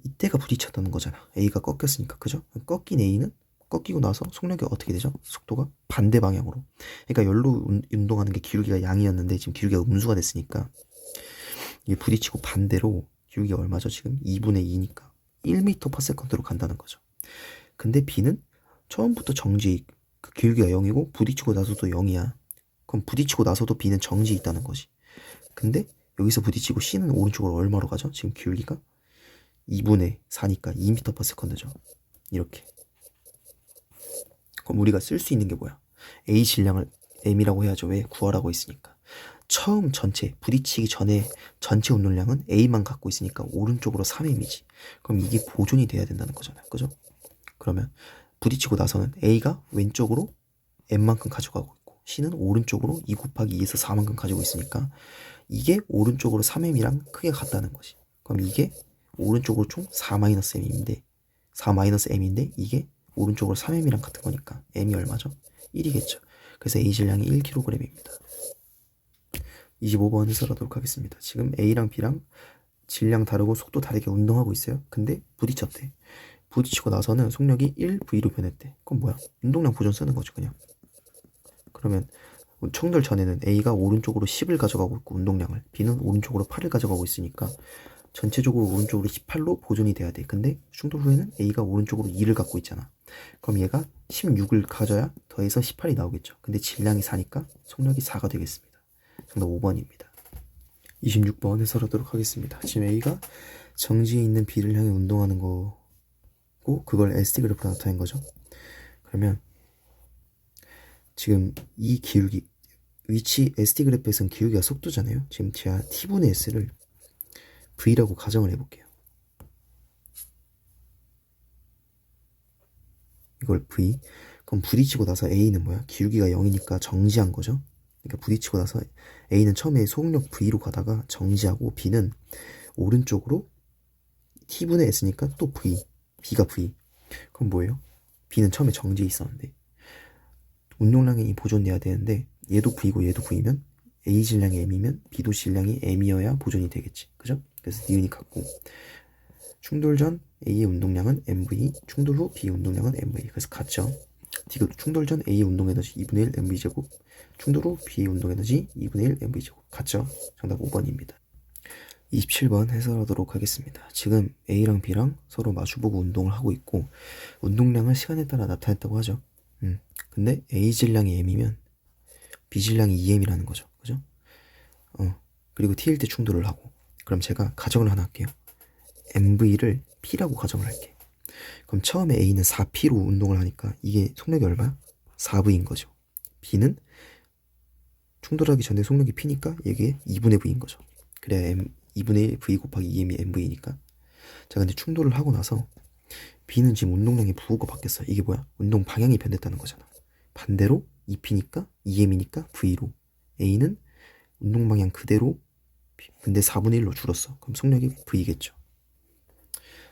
이때가 부딪혔다는 거잖아. A가 꺾였으니까. 그죠? 꺾인 A는 꺾이고 나서 속력이 어떻게 되죠? 속도가 반대 방향으로. 그러니까 열로 운동하는 게 기울기가 양이었는데 지금 기울기가 음수가 됐으니까 이게 부딪히고 반대로 기울기가 얼마죠? 지금 2분의 2니까 1m/s로 간다는 거죠. 근데 B는 처음부터 정지, 그 기울기가 0이고 부딪히고 나서도 0이야. 그럼 부딪히고 나서도 B는 정지에 있다는 거지. 근데 여기서 부딪히고 C는 오른쪽으로 얼마로 가죠? 지금 기울기가 2분의 4니까 2m/s죠. 이렇게. 그럼 우리가 쓸 수 있는 게 뭐야? A 질량을 M이라고 해야죠. 왜? 구하라고 했으니까. 처음 전체 부딪히기 전에 전체 운동량은 A만 갖고 있으니까 오른쪽으로 3M이지. 그럼 이게 보존이 돼야 된다는 거잖아요. 그죠? 그러면 부딪히고 나서는 A가 왼쪽으로 M만큼 가져가고 있고 C는 오른쪽으로 2 곱하기 2에서 4만큼 가지고 있으니까 이게 오른쪽으로 3M이랑 크게 같다는 것이. 그럼 이게 오른쪽으로 총 4-M인데 4-M인데 이게 오른쪽으로 3M이랑 같은 거니까 M이 얼마죠? 1이겠죠. 그래서 A 질량이 1kg입니다. 25번 해설하도록 하겠습니다. 지금 A랑 B랑 질량 다르고 속도 다르게 운동하고 있어요. 근데 부딪혔대. 부딪히고 나서는 속력이 1V로 변했대. 그럼 뭐야? 운동량 보존 쓰는 거죠, 그냥. 그러면 충돌 전에는 A가 오른쪽으로 10을 가져가고 있고 운동량을, B는 오른쪽으로 8을 가져가고 있으니까 전체적으로 오른쪽으로 18로 보존이 돼야 돼. 근데 충돌 후에는 A가 오른쪽으로 2를 갖고 있잖아. 그럼 얘가 16을 가져야 더해서 18이 나오겠죠. 근데 질량이 4니까 속력이 4가 되겠습니다. 정답 5번입니다. 26번 해설하도록 하겠습니다. 지금 A가 정지에 있는 B를 향해 운동하는 거고 그걸 SD 그래프로 나타낸 거죠. 그러면 지금 이 기울기 위치 SD 그래프에서는 기울기가 속도잖아요. 지금 제가 T분의 S를 V라고 가정을 해볼게요. 이걸 V. 그럼 부딪히고 나서 A는 뭐야? 기울기가 0이니까 정지한 거죠. 그러니까 부딪히고 나서 A는 처음에 속력 V로 가다가 정지하고 B는 오른쪽으로 T분의 S니까 또 V. B가 V. 그럼 뭐예요? B는 처음에 정지해 있었는데 운동량이 보존돼야 되는데 얘도 V고 얘도 V면 A 질량이 M이면 B도 질량이 M이어야 보존이 되겠지. 그죠? 그래서 니은이 같고 충돌 전 A의 운동량은 MV, 충돌 후 B의 운동량은 MV. 그래서 같죠. 충돌 전 A의 운동 에너지 2분의 1 MV제곱, 충돌 후 B의 운동 에너지 2분의 1 MV제곱. 같죠. 정답 5번입니다. 27번 해설하도록 하겠습니다. 지금 A랑 B랑 서로 마주보고 운동을 하고 있고 운동량을 시간에 따라 나타냈다고 하죠. 근데 A 질량이 M이면 B 질량이 2M이라는 거죠. 그죠? 그리고 T일 때 충돌을 하고 그럼 제가 가정을 하나 할게요. MV를 P라고 가정을 할게. 그럼 처음에 A는 4P로 운동을 하니까 이게 속력이 얼마야? 4V인 거죠. B는 충돌하기 전에 속력이 P니까 이게 2분의 V인 거죠. 그래야 2분의 1 V 곱하기 2M이 MV니까. 자, 근데 충돌을 하고 나서 B는 지금 운동량이 부호가 바뀌었어요. 이게 뭐야? 운동 방향이 변했다는 거잖아. 반대로 2P니까 2M이니까 V로. A는 운동 방향 그대로 근데 4분의 1로 줄었어. 그럼 속력이 V겠죠.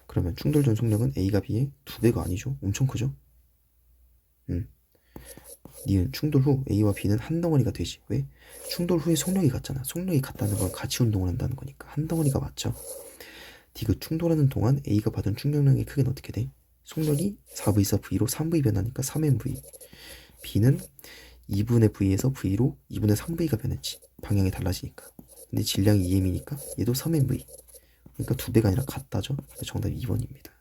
그러면 충돌 전 속력은 A가 B의 2배가 아니죠. 엄청 크죠. 니은 충돌 후 A와 B는 한 덩어리가 되지. 왜? 충돌 후에 속력이 같잖아. 속력이 같다는 건 같이 운동을 한다는 거니까 한 덩어리가 맞죠. 디귿 충돌하는 동안 A가 받은 충격량의 크기는 어떻게 돼? 속력이 4V4 V로 3V 변하니까 3MV. B는 2분의 V에서 V로 2분의 3V가 변했지. 방향이 달라지니까. 근데 질량이 2M이니까 얘도 3MV. 그러니까 2배가 아니라 같다죠. 정답이 2번입니다.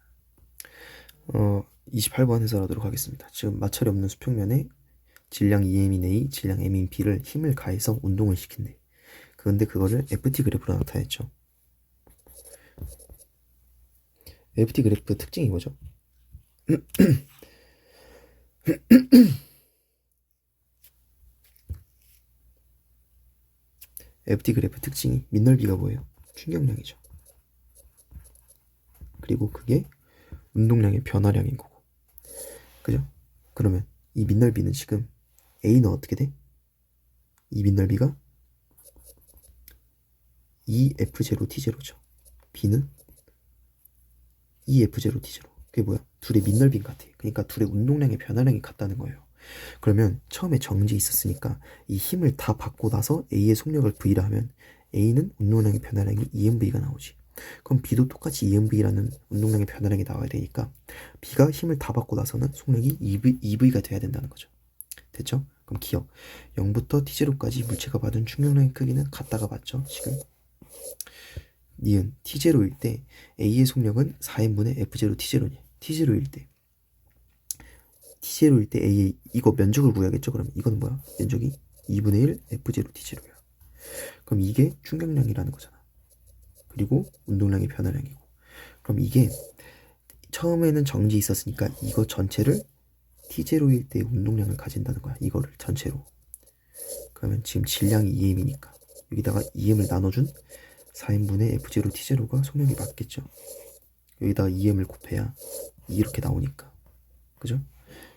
28번 해설하도록 하겠습니다. 지금 마찰이 없는 수평면에 질량 2M인 A, 질량 M인 B를 힘을 가해서 운동을 시킨대. 그런데 그거를 FT 그래프로 나타냈죠. FT 그래프 특징이 뭐죠? FT 그래프 특징이 민넓이가 뭐예요? 충격량이죠. 그리고 그게 운동량의 변화량인 거고. 그죠? 그러면 이 민넓이는 지금 A는 어떻게 돼? 이 민넓이가 EF0T0죠. B는 EF0T0. 그게 뭐야? 둘의 민넓이인 같아. 그러니까 둘의 운동량의 변화량이 같다는 거예요. 그러면 처음에 정지 있었으니까 이 힘을 다 받고 나서 A의 속력을 V라 하면 A는 운동량의 변화량이 EMV가 나오지. 그럼 B도 똑같이 EMV라는 운동량의 변화량이 나와야 되니까 B가 힘을 다 받고 나서는 속력이 EV가 돼야 된다는 거죠. 됐죠? 그럼 기억 0부터 T0까지 물체가 받은 충격량의 크기는 같다가 맞죠? 지금 니은 T0일 때 A의 속력은 4n분의 F0 T0니 T0일 때 A의 이거 면적을 구해야겠죠? 그럼 이거는 뭐야? 면적이 2분의 1 F0 T0야. 그럼 이게 충격량이라는 거잖아. 그리고 운동량의 변화량이고. 그럼 이게 처음에는 정지 있었으니까 이거 전체를 T0일 때 운동량을 가진다는 거야. 이거를 전체로. 그러면 지금 질량이 2M이니까 여기다가 2M을 나눠준 4n분의 F0 T0가 속력이 맞겠죠. 여기다가 2M을 곱해야 이렇게 나오니까. 그죠?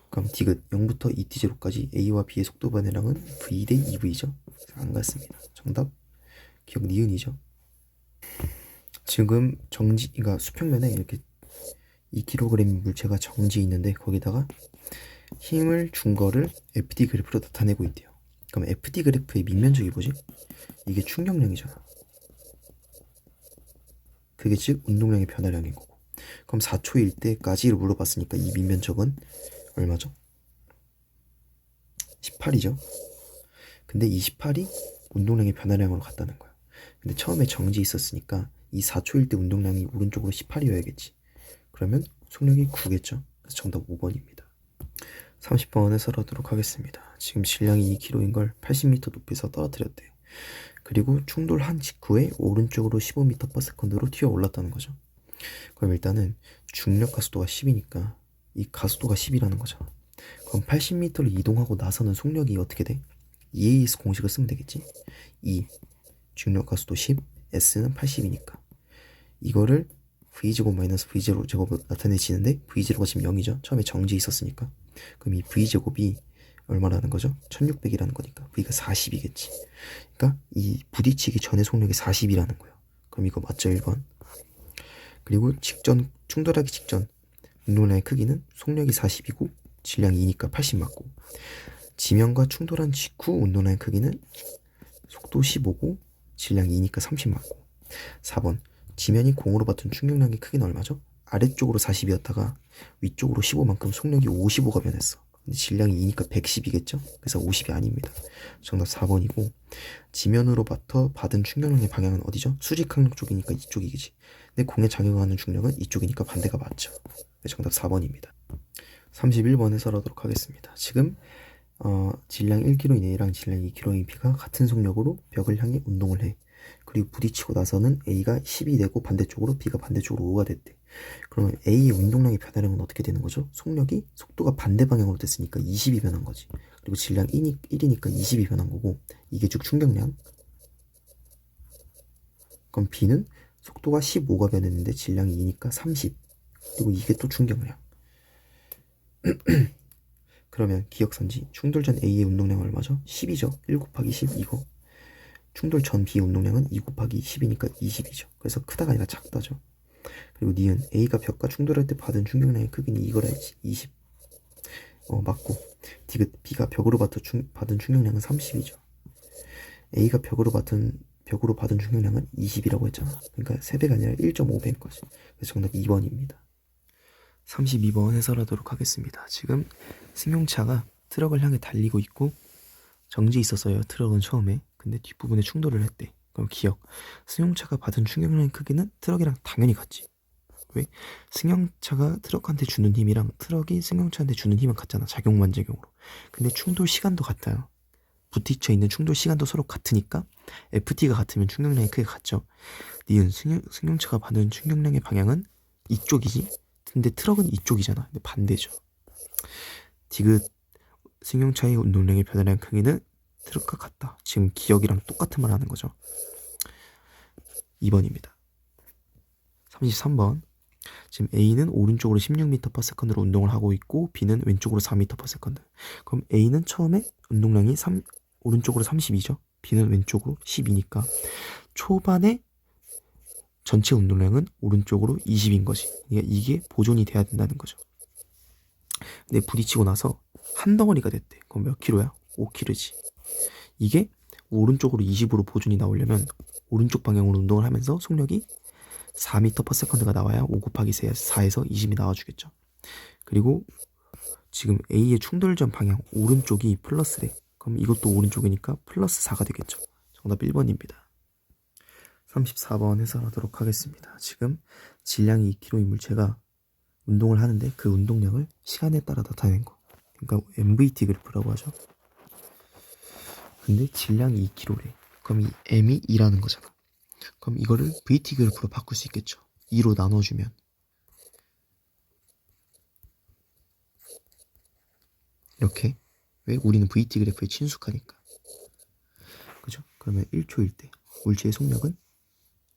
그럼 디귿 0부터 2T0까지 A와 B의 속도 변화량은 V 대 2V죠. 안 같습니다. 정답 기억 니은이죠. 지금 정지, 그러니까 수평면에 이렇게 2kg 물체가 정지해 있는데 거기다가 힘을 준 거를 FT 그래프로 나타내고 있대요. 그럼 FT 그래프의 밑면적이 뭐지? 이게 충격량이잖아. 그게 즉 운동량의 변화량인 거고. 그럼 4초일 때까지를 물어봤으니까 이 밑면적은 얼마죠? 18이죠. 근데 이 18이 운동량의 변화량으로 같다는 거야. 근데 처음에 정지 있었으니까 이 4초일 때 운동량이 오른쪽으로 18이어야겠지. 그러면 속력이 9겠죠. 그래서 정답 5번입니다. 30번 해설하도록 하겠습니다. 지금 질량이 2kg인 걸 80m 높이에서 떨어뜨렸대. 그리고 충돌한 직후에 오른쪽으로 15m/s로 튀어 올랐다는 거죠. 그럼 일단은 중력 가속도가 10이니까 이 가속도가 10이라는 거잖아. 그럼 80m를 이동하고 나서는 속력이 어떻게 돼? EAS 공식을 쓰면 되겠지. E 중력 가속도 10, S는 80이니까 이거를 V제곱 마이너스 V0 제곱으로 나타내지는데 V0가 지금 0이죠. 처음에 정지 있었으니까. 그럼 이 V제곱이 얼마라는 거죠? 1600이라는 거니까 V가 40이겠지. 그러니까 이 부딪히기 전에 속력이 40이라는 거예요. 그럼 이거 맞죠? 1번. 그리고 직전 충돌하기 직전 운동량의 크기는 속력이 40이고 질량이 2니까 80 맞고, 지면과 충돌한 직후 운동량의 크기는 속도 15고 질량이 2니까 30 맞고. 4번 지면이 공으로 받은 충격량의 크기는 얼마죠? 아래쪽으로 40이었다가 위쪽으로 15만큼 속력이 55가 변했어. 근데 질량이 2니까 110이겠죠? 그래서 50이 아닙니다. 정답 4번이고, 지면으로부터 받은 충격량의 방향은 어디죠? 수직항력 쪽이니까 이쪽이겠지. 근데 공에 작용하는 중력은 이쪽이니까 반대가 맞죠. 네, 정답 4번입니다. 31번 해설하도록 하겠습니다. 지금 질량 1kg인 A랑 질량 2kg인 B가 같은 속력으로 벽을 향해 운동을 해. 그리고 부딪히고 나서는 A가 10이 되고 반대쪽으로 B가 반대쪽으로 5가 됐대. 그러면 A의 운동량의 변화량은 어떻게 되는 거죠? 속도가 반대 방향으로 됐으니까 20이 변한 거지. 그리고 질량 1이니까 20이 변한 거고, 이게 즉 충격량. 그럼 B는 속도가 15가 변했는데 질량이 2니까 30. 그리고 이게 또 충격량. 그러면 기억선지 충돌 전 A의 운동량은 얼마죠? 10이죠. 1 곱하기 10 이거. 충돌 전 B 운동량은 2 곱하기 10이니까 20이죠. 그래서 크다가 아니라 작다죠. 그리고 니은 A가 벽과 충돌할 때 받은 충격량의 크기는 이거라야지. 20. 맞고. 디귿 B가 벽으로 받은 충격량은 30이죠. A가 벽으로 받은 충격량은 20이라고 했잖아. 그러니까 3배가 아니라 1.5배인 거지. 그래서 정답 2번입니다. 32번 해설하도록 하겠습니다. 지금 승용차가 트럭을 향해 달리고 있고 정지 있었어요. 트럭은 처음에. 근데 뒷부분에 충돌을 했대. 그럼 기억. 승용차가 받은 충격량의 크기는 트럭이랑 당연히 같지. 왜? 승용차가 트럭한테 주는 힘이랑 트럭이 승용차한테 주는 힘은 같잖아. 작용만 작용으로. 근데 충돌 시간도 같아요. 부딪혀 있는 충돌 시간도 서로 같으니까 FT가 같으면 충격량이 크게 같죠. 니은 승용차가 받은 충격량의 방향은 이쪽이지. 근데 트럭은 이쪽이잖아. 근데 반대죠. 디귿 승용차의 운동량의 변화량 크기는 트럭과 같다. 지금 기억이랑 똑같은 말 하는 거죠. 2번입니다. 33번. 지금 A는 오른쪽으로 16m/s로 운동을 하고 있고 B는 왼쪽으로 4m/s. 그럼 A는 처음에 운동량이 오른쪽으로 32죠. B는 왼쪽으로 12니까 초반에 전체 운동량은 오른쪽으로 20인 거지. 그러니까 이게 보존이 돼야 된다는 거죠. 근데 부딪히고 나서 한 덩어리가 됐대. 그럼 몇 킬로야? 5킬로지. 이게 오른쪽으로 20으로 보존이 나오려면 오른쪽 방향으로 운동을 하면서 속력이 4m/s가 나와야 5 곱하기 4에서 20이 나와주겠죠. 그리고 지금 A의 충돌 전 방향 오른쪽이 플러스래. 그럼 이것도 오른쪽이니까 플러스 4가 되겠죠. 정답 1번입니다. 34번 해설하도록 하겠습니다. 지금 질량이 2kg인 물체가 운동을 하는데 그 운동량을 시간에 따라 나타낸 거. 그러니까 MVT 그래프라고 하죠. 근데 질량이 2kg래. 그럼 이 M이 2라는 거잖아. 그럼 이거를 VT 그래프로 바꿀 수 있겠죠. 2로 나눠주면 이렇게. 왜? 우리는 VT 그래프에 친숙하니까. 그죠? 그러면 1초일 때 물체의 속력은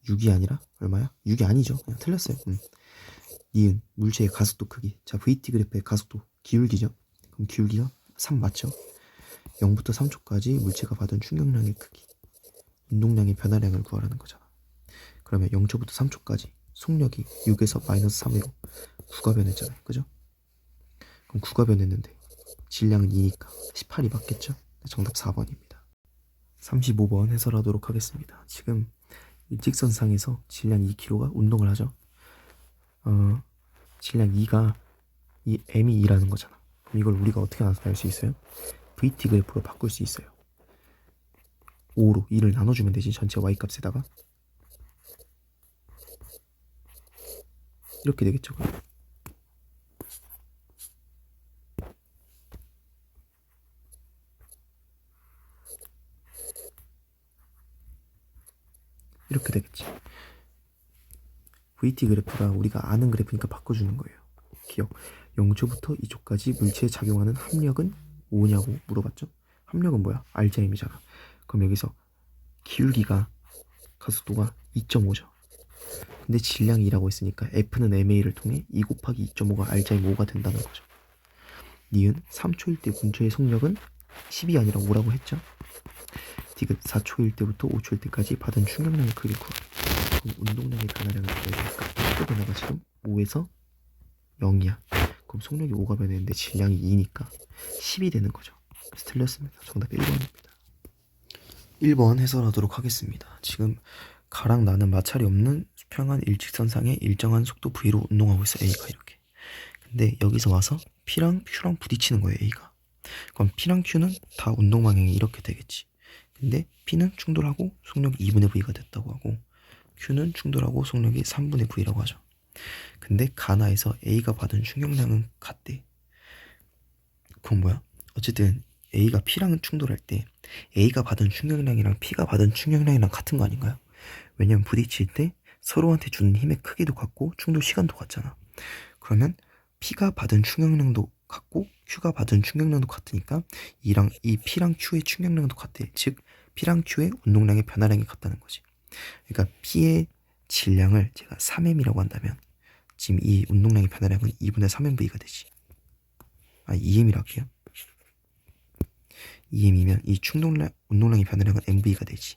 6이 아니라 얼마야? 6이 아니죠. 그냥 틀렸어요. 니은 물체의 가속도 크기. 자, VT 그래프의 가속도 기울기죠. 그럼 기울기가 3 맞죠? 0부터 3초까지 물체가 받은 충격량의 크기, 운동량의 변화량을 구하라는 거잖아. 그러면 0초부터 3초까지 속력이 6에서 마이너스 3으로 9가 변했잖아요. 그죠? 그럼 9가 변했는데 질량은 2니까 18이 맞겠죠? 정답 4번입니다. 35번 해설하도록 하겠습니다. 지금 일직선상에서 질량 2kg가 운동을 하죠. 질량 2가 이 M이 2라는 거잖아. 그럼 이걸 우리가 어떻게 나타낼 수 있어요? VT 그래프로 바꿀 수 있어요. 5로 2를 나눠주면 되지. 전체 Y값에다가 이렇게 되겠죠. 이렇게 되겠지. VT 그래프가 우리가 아는 그래프니까 바꿔주는 거예요. 기억. 0초부터 2초까지 물체에 작용하는 합력은 뭐냐고 물어봤죠. 합력은 뭐야? R'이잖아. 그럼 여기서 기울기가 가속도가 2.5죠. 근데 질량이 2라고 했으니까 F는 MA를 통해 2 곱하기 2.5가 R'5가 된다는 거죠. 니은 3초일 때 물체의 속력은 10이 아니라 5라고 했죠. 디귿 4초일 때부터 5초일 때까지 받은 충격량의 크기를 구하래. 그럼 운동량의 변화량을 구해야니까 속도 변화가 지금 5에서 0이야. 그럼 속력이 5가 변했는데 질량이 2니까 10이 되는 거죠. 그래서 틀렸습니다. 정답 1번입니다. 1번 해설하도록 하겠습니다. 지금 가랑 나는 마찰이 없는 수평한 일직선상에 일정한 속도 V로 운동하고 있어. A가 이렇게. 근데 여기서 와서 P랑 Q랑 부딪히는 거예요, A가. 그럼 P랑 Q는 다 운동 방향이 이렇게 되겠지. 근데 P는 충돌하고 속력이 2분의 V가 됐다고 하고 Q는 충돌하고 속력이 3분의 V라고 하죠. 근데 가나에서 A가 받은 충격량은 같대. 그건 뭐야? 어쨌든 A가 P랑 충돌할 때 A가 받은 충격량이랑 P가 받은 충격량이랑 같은 거 아닌가요? 왜냐면 부딪힐 때 서로한테 주는 힘의 크기도 같고 충돌 시간도 같잖아. 그러면 P가 받은 충격량도 같고 Q가 받은 충격량도 같으니까 이 P랑 Q의 충격량도 같대. 즉 P랑 Q의 운동량의 변화량이 같다는 거지. 그러니까 P의 질량을 제가 3m이라고 한다면 지금 이 운동량의 변화량은 2분의 3mV가 되지. 2m이라고 할게요. 2m이면 이 운동량의 변화량은 mV가 되지.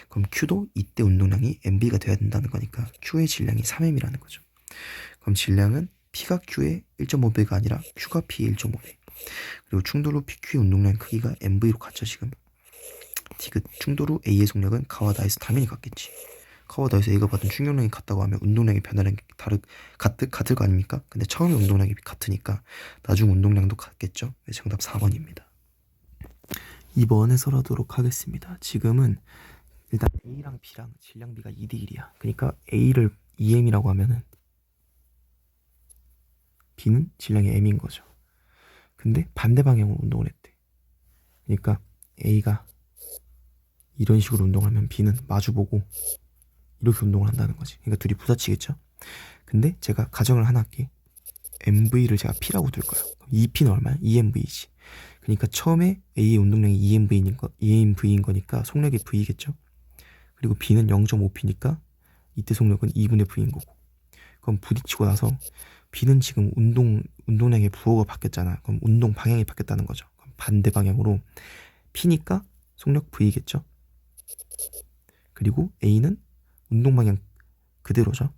그럼 Q도 이때 운동량이 mV가 돼야 된다는 거니까 Q의 질량이 3m이라는 거죠. 그럼 질량은 P가 Q의 1.5배가 아니라 Q가 P의 1.5배. 그리고 충돌 후 PQ의 운동량 크기가 mV로 같죠 지금. 디귿 충돌 후 A의 속력은 가와 나에서 당연히 같겠지. 가와 나에서 A가 받은 충격량이 같다고 하면 운동량의 변화량이 같을 거 아닙니까? 근데 처음에 운동량이 같으니까 나중 운동량도 같겠죠. 정답 4번입니다. 2번에서 하도록 하겠습니다. 지금은 일단 A랑 B랑 질량 B가 2대 1이야. 그러니까 A를 2m이라고 하면은 B는 질량이 m인 거죠. 근데 반대 방향으로 운동을 했대. 그러니까 A가 이런 식으로 운동하면 B는 마주보고 이렇게 운동을 한다는 거지. 그러니까 둘이 부딪히겠죠. 근데 제가 가정을 하나 할게. MV를 제가 P라고 둘 거야. 2P는 얼마야? 2MV지. 그러니까 처음에 A의 운동량이 2MV인 거니까 속력이 V겠죠. 그리고 B는 0.5P니까 이때 속력은 2분의 V인 거고. 그럼 부딪히고 나서 B는 지금 운동량의 부호가 바뀌었잖아. 그럼 운동 방향이 바뀌었다는 거죠. 그럼 반대 방향으로 P니까 속력 V겠죠. 그리고 A는 운동 방향 그대로죠.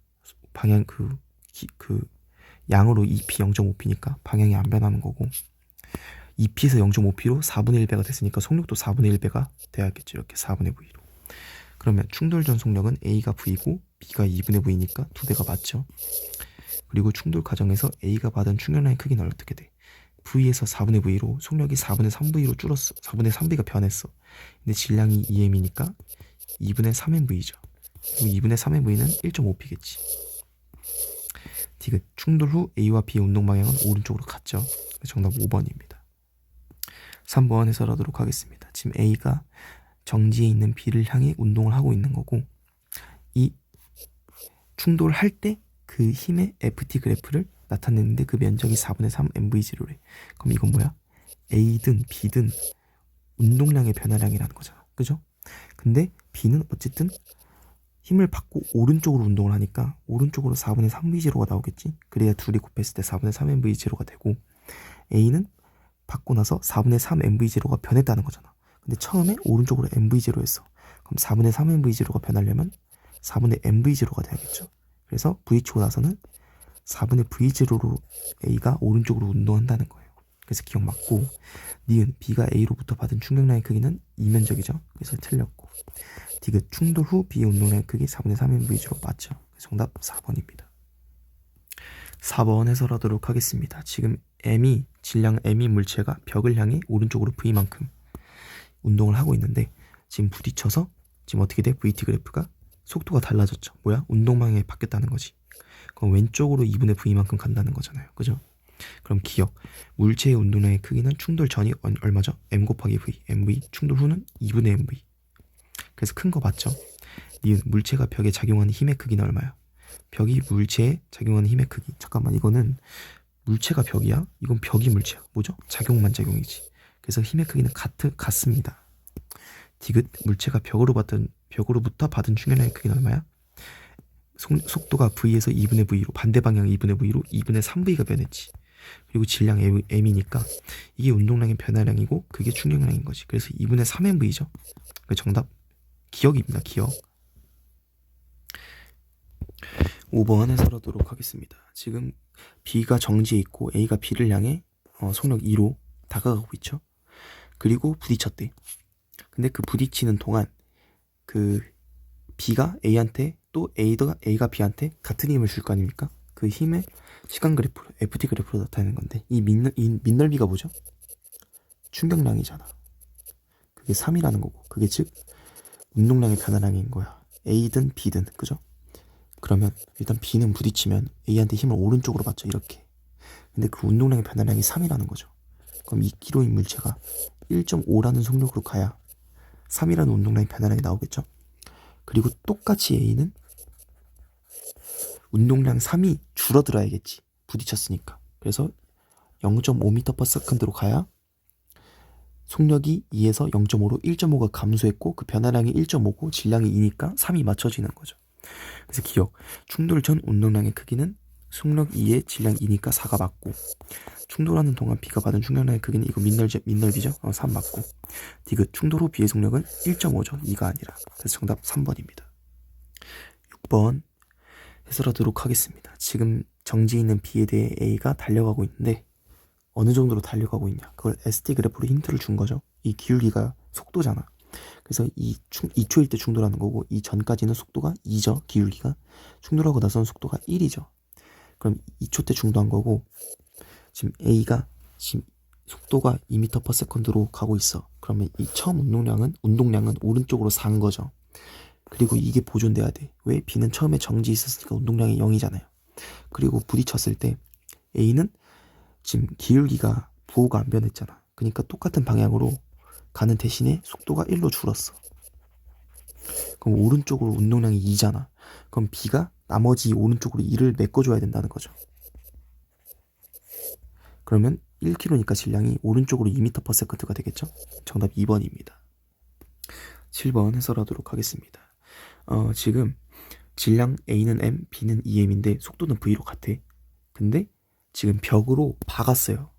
방향 그 양으로 2P 0.5P니까 방향이 안 변하는 거고 2P에서 0.5P로 4분의 1배가 됐으니까 속력도 4분의 1배가 돼야겠죠. 이렇게 4분의 V로. 그러면 충돌 전 속력은 A가 V고 B가 2분의 V니까 두 대가 맞죠. 그리고 충돌 과정에서 A가 받은 충격량의 크기는 어떻게 돼? V에서 4분의 V로 속력이 4분의 3V로 줄었어. 4분의 3V가 변했어. 근데 질량이 2m이니까 2분의 3mV죠. 그리고 2분의 3mV는 1.5P겠지. 디귿 충돌 후 A와 B의 운동 방향은 오른쪽으로 갔죠. 정답 5번입니다. 3번 해설하도록 하겠습니다. 지금 A가 정지에 있는 B를 향해 운동을 하고 있는 거고 이 충돌할 때 그 힘의 FT 그래프를 나타내는데 그 면적이 4분의 3 MV0래. 그럼 이건 뭐야? A든 B든 운동량의 변화량이라는 거잖아. 그죠? 근데 B는 어쨌든 힘을 받고 오른쪽으로 운동을 하니까 오른쪽으로 4분의 3V0가 나오겠지. 그래야 둘이 곱했을 때 4분의 3MV0가 되고 A는 받고 나서 4분의 3MV0가 변했다는 거잖아. 근데 처음에 오른쪽으로 MV0였어. 그럼 4분의 3MV0가 변하려면 4분의 MV0가 돼야겠죠. 그래서 부딪히고 나서는 4분의 V0로 A가 오른쪽으로 운동한다는 거예요. 그래서 기억 맞고 니은 B가 A로부터 받은 충격량의 크기는 이면적이죠. 그래서 틀렸고 디귿 충돌 후 B의 운동량의 크기 4분의 3MV0 맞죠. 정답 4번입니다. 4번 해설하도록 하겠습니다. 지금 질량 M인 물체가 벽을 향해 오른쪽으로 V만큼 운동을 하고 있는데 지금 부딪혀서 지금 어떻게 돼? VT 그래프가 속도가 달라졌죠. 뭐야? 운동 방향이 바뀌었다는 거지. 그럼 왼쪽으로 2분의 V만큼 간다는 거잖아요. 그죠? 그럼 기억. 물체의 운동량의 크기는 충돌 전이 얼마죠? M 곱하기 V. MV. 충돌 후는 2분의 MV. 그래서 큰 거 맞죠? 니은 물체가 벽에 작용하는 힘의 크기는 얼마야? 벽이 물체에 작용하는 힘의 크기. 잠깐만 이거는 물체가 벽이야? 이건 벽이 물체야. 뭐죠? 작용만 작용이지. 그래서 힘의 크기는 같습니다. 디귿 물체가 벽으로부터 받은 충격량의 크기는 얼마야? 속도가 V에서 2분의 V로 반대 방향 2분의 V로 2분의 3V가 변했지. 그리고 질량 M이니까 이게 운동량의 변화량이고 그게 충격량인 거지. 그래서 2분의 3MV죠. 정답 기억입니다. 기억. 5번 해설하도록 하겠습니다. 지금 B가 정지에 있고 A가 B를 향해 속력 2로 다가가고 있죠. 그리고 부딪혔대. 근데 그 부딪히는 동안 그 B가 A한테 또 A가 B한테 같은 힘을 줄 거 아닙니까? 그 힘의 시간 그래프로 FT 그래프로 나타내는 건데 이 민넓이가 뭐죠? 충격량이잖아. 그게 3이라는 거고 그게 즉 운동량의 변화량인 거야. A든 B든 그죠? 그러면 일단 B는 부딪히면 A한테 힘을 오른쪽으로 받죠. 이렇게. 근데 그 운동량의 변화량이 3이라는 거죠. 그럼 2kg인 물체가 1.5라는 속력으로 가야 3이라는 운동량의 변화량이 나오겠죠. 그리고 똑같이 A는 운동량 3이 줄어들어야겠지. 부딪혔으니까. 그래서 0.5m/s로 가야 속력이 2에서 0.5로 1.5가 감소했고 그 변화량이 1.5고 질량이 2니까 3이 맞춰지는 거죠. 그래서 기억. 충돌 전 운동량의 크기는 속력 2에 질량 2니까 4가 맞고 충돌하는 동안 B가 받은 충격량의 크기는 이거 민넓이죠? 3 맞고 디귿. 충돌 후 B의 속력은 1.5죠. 2가 아니라. 그래서 정답 3번입니다. 6번 해설하도록 하겠습니다. 지금 정지해 있는 B에 대해 A가 달려가고 있는데 어느 정도로 달려가고 있냐 그걸 ST 그래프로 힌트를 준 거죠. 이 기울기가 속도잖아. 그래서 2초일 때 충돌하는 거고 이 전까지는 속도가 2죠. 기울기가 충돌하고 나서는 속도가 1이죠. 그럼 2초 때 충돌한 거고 지금 A가 지금 속도가 2m/s로 가고 있어. 그러면 이 처음 운동량은 오른쪽으로 산 거죠. 그리고 이게 보존돼야 돼. 왜? B는 처음에 정지 있었으니까 운동량이 0이잖아요. 그리고 부딪혔을 때 A는 지금 기울기가 부호가 안 변했잖아. 그러니까 똑같은 방향으로 가는 대신에 속도가 1로 줄었어. 그럼 오른쪽으로 운동량이 2잖아. 그럼 B가 나머지 오른쪽으로 2를 메꿔줘야 된다는 거죠. 그러면 1kg니까 질량이 오른쪽으로 2m/s가 되겠죠? 정답 2번입니다. 7번 해설하도록 하겠습니다. 지금 질량 A는 M, B는 2m인데 속도는 V로 같아. 근데 지금 벽으로 박았어요.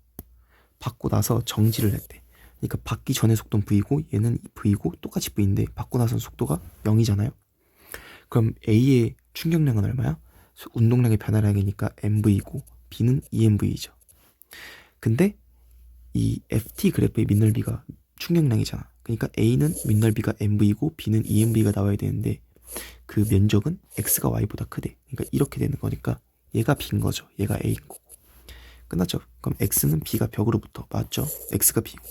박고 나서 정지를 했대. 그러니까 박기 전에 속도는 V고 얘는 V고 똑같이 V인데 박고 나서 속도가 0이잖아요. 그럼 A의 충격량은 얼마야? 운동량의 변화량이니까 MV고 B는 EMV죠. 근데 이 FT 그래프의 민넓이가 충격량이잖아. 그러니까 A는 민넓이가 MV고 B는 EMV가 나와야 되는데 그 면적은 X가 Y보다 크대. 그러니까 이렇게 되는 거니까 얘가 B인 거죠. 얘가 A인 거고. 끝났죠? 그럼 X는 B가 벽으로부터 맞죠? X가 B고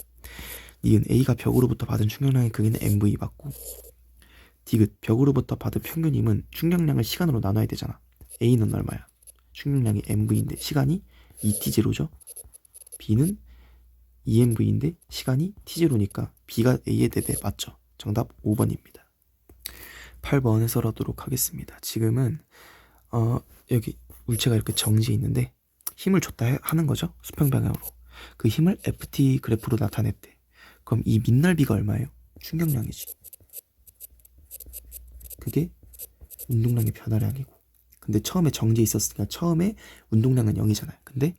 니은 A가 벽으로부터 받은 충격량의 크기는 MV 맞고 디귿 벽으로부터 받은 평균 힘은 충격량을 시간으로 나눠야 되잖아. A는 얼마야? 충격량이 MV인데 시간이 2T0죠? B는 EMV인데 시간이 T0니까 B가 A에 대비해 맞죠? 정답 5번입니다. 8번 해설하도록 하겠습니다. 지금은 여기 물체가 이렇게 정지해 있는데 힘을 줬다 하는 거죠. 수평 방향으로. 그 힘을 FT 그래프로 나타냈대. 그럼 이 민넓이가 얼마예요? 충격량이지. 그게 운동량의 변화량이고. 근데 처음에 정지해 있었으니까 처음에 운동량은 0이잖아요. 근데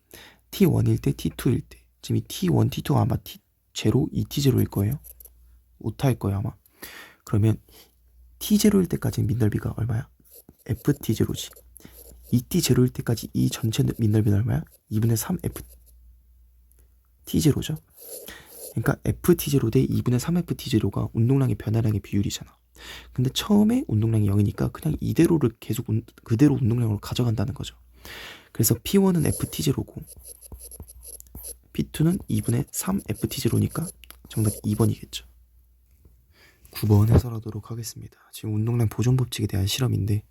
T1일 때 T2일 때 지금 이 T1, T2가 아마 T0, ET0일 거예요. 오타일 거예요 아마. 그러면 T0일 때까지 민넓이가 얼마야? FT0지. ET0일 때까지 이 전체 민넓이는 얼마야? 2분의 3 FT0죠. 그러니까 FT0 대 2분의 3 FT0가 운동량의 변화량의 비율이잖아. 근데 처음에 운동량이 0이니까 그냥 이대로를 계속 그대로 운동량으로 가져간다는 거죠. 그래서 P1은 FT0고 P2는 2분의 3 FT0니까 정답 2번이겠죠. 9번 해설하도록 하겠습니다. 지금 운동량 보존 법칙에 대한 실험인데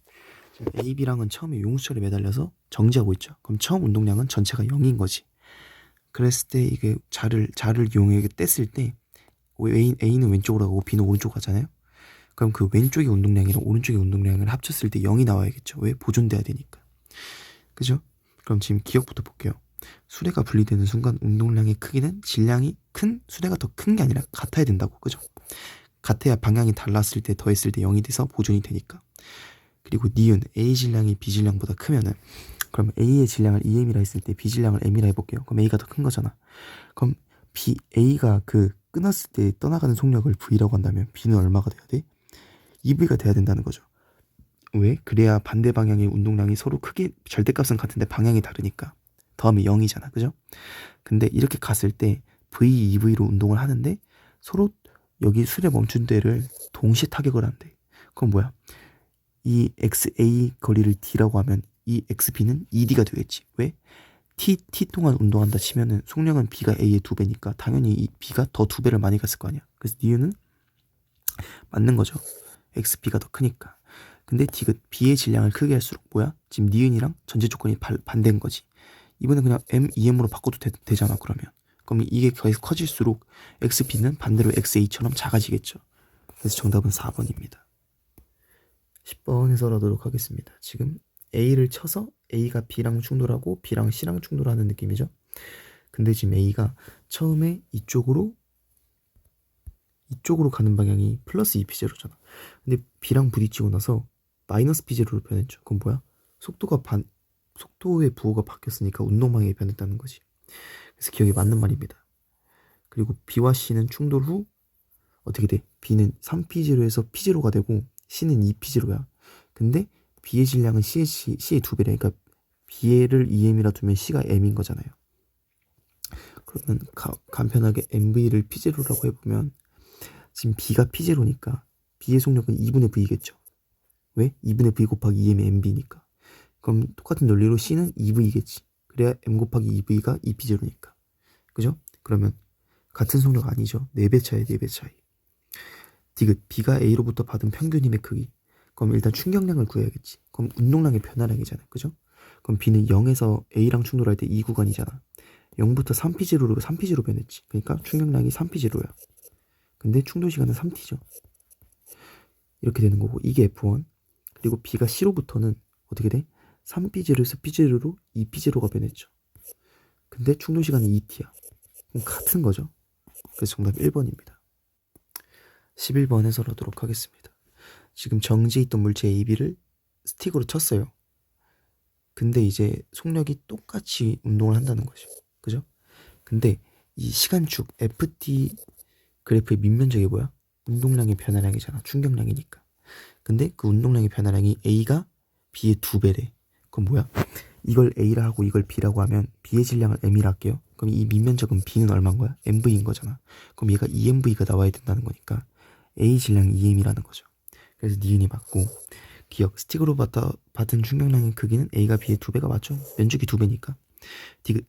지금 A, B랑은 처음에 용수철에 매달려서 정지하고 있죠. 그럼 처음 운동량은 전체가 0인 거지. 그랬을 때 이게 자를 이용해 뗐을 때 A는 왼쪽으로 가고 B는 오른쪽으로 가잖아요. 그럼 그 왼쪽의 운동량이랑 오른쪽의 운동량을 합쳤을 때 0이 나와야겠죠. 왜? 보존돼야 되니까. 그죠? 그럼 지금 기억부터 볼게요. 수레가 분리되는 순간 운동량의 크기는 질량이 큰 수레가 더 큰 게 아니라 같아야 된다고. 그죠? 같아야 방향이 달랐을 때 더했을 때 0이 돼서 보존이 되니까. 그리고 니은 A 질량이 B 질량보다 크면은 그럼 A의 질량을 EM이라 했을 때 B 질량을 M이라 해볼게요. 그럼 A가 더 큰 거잖아. 그럼 A가 그 끊었을 때 떠나가는 속력을 V라고 한다면 B는 얼마가 돼야 돼? EV가 돼야 된다는 거죠. 왜? 그래야 반대 방향의 운동량이 서로 크게 절대값은 같은데 방향이 다르니까 더하면 0이잖아. 그죠? 근데 이렇게 갔을 때 V, EV로 운동을 하는데 서로 여기 수레 멈춘 데를 동시에 타격을 한대. 그럼 뭐야? 이 XA 거리를 D라고 하면 이 XB는 ED가 되겠지. 왜? T 동안 운동한다 치면은 속력은 B가 A의 2배니까 당연히 이 B가 더 2배를 많이 갔을 거 아니야. 그래서 니은은 맞는 거죠. XB가 더 크니까. 근데 디귿 B의 질량을 크게 할수록 뭐야? 지금 니은이랑 전제 조건이 반대인 거지. 이번엔 그냥 M, EM으로 바꿔도 되잖아 그러면. 그럼 이게 계속 커질수록 XB는 반대로 XA처럼 작아지겠죠. 그래서 정답은 4번입니다. 10번 해설하도록 하겠습니다. 지금 A를 쳐서 A가 B랑 충돌하고 B랑 C랑 충돌하는 느낌이죠. 근데 지금 A가 처음에 이쪽으로 가는 방향이 플러스 2P0잖아. 근데 B랑 부딪히고 나서 마이너스 P0로 변했죠. 그럼 뭐야? 속도의 부호가 바뀌었으니까 운동 방향이 변했다는 거지. 그래서 기억이 맞는 말입니다. 그리고 B와 C는 충돌 후 어떻게 돼? B는 3P0에서 P0가 되고 C는 2P0야. 근데 B의 질량은 C의 2배래. 그러니까 B를 EM이라 두면 C가 M인 거잖아요. 그러면 간편하게 MV를 P0라고 해보면 지금 B가 P0니까 B의 속력은 2분의 V겠죠. 왜? 2분의 V 곱하기 2M의 MV니까. 그럼 똑같은 논리로 C는 2V겠지. 그래야 M 곱하기 2V가 2P0니까. 그죠? 그러면 같은 속력 아니죠. 4배 차이, 4배 차이. 디귿 B가 A로부터 받은 평균 힘의 크기. 그럼 일단 충격량을 구해야겠지. 그럼 운동량의 변화량이잖아. 그죠? 그럼 B는 0에서 A랑 충돌할 때 이 구간이잖아. 0부터 3P0로 변했지. 그러니까 충격량이 3P0야. 근데 충돌 시간은 3T죠. 이렇게 되는 거고 이게 F1. 그리고 B가 C로부터는 어떻게 돼? 3P0에서 P0로 2P0가 변했죠. 근데 충돌 시간은 2T야. 그럼 같은 거죠. 그래서 정답 1번입니다. 11번 해설하도록 하겠습니다. 지금 정지해 있던 물체 AB를 스틱으로 쳤어요. 근데 이제 속력이 똑같이 운동을 한다는 거죠. 그죠? 근데 이 시간축 FT 그래프의 밑면적이 뭐야? 운동량의 변화량이잖아. 충격량이니까. 근데 그 운동량의 변화량이 A가 B의 2배래. 그럼 뭐야? 이걸 A라 하고 이걸 B라고 하면 B의 질량을 M이라 할게요. 그럼 이 밑면적은 B는 얼마인 거야? MV인 거잖아. 그럼 얘가 EMV가 나와야 된다는 거니까 A 질량이 EM이라는 거죠. 그래서 니은이 맞고 기억 스틱으로 받은 충격량의 크기는 A가 B의 2배가 맞죠? 면적이 2배니까.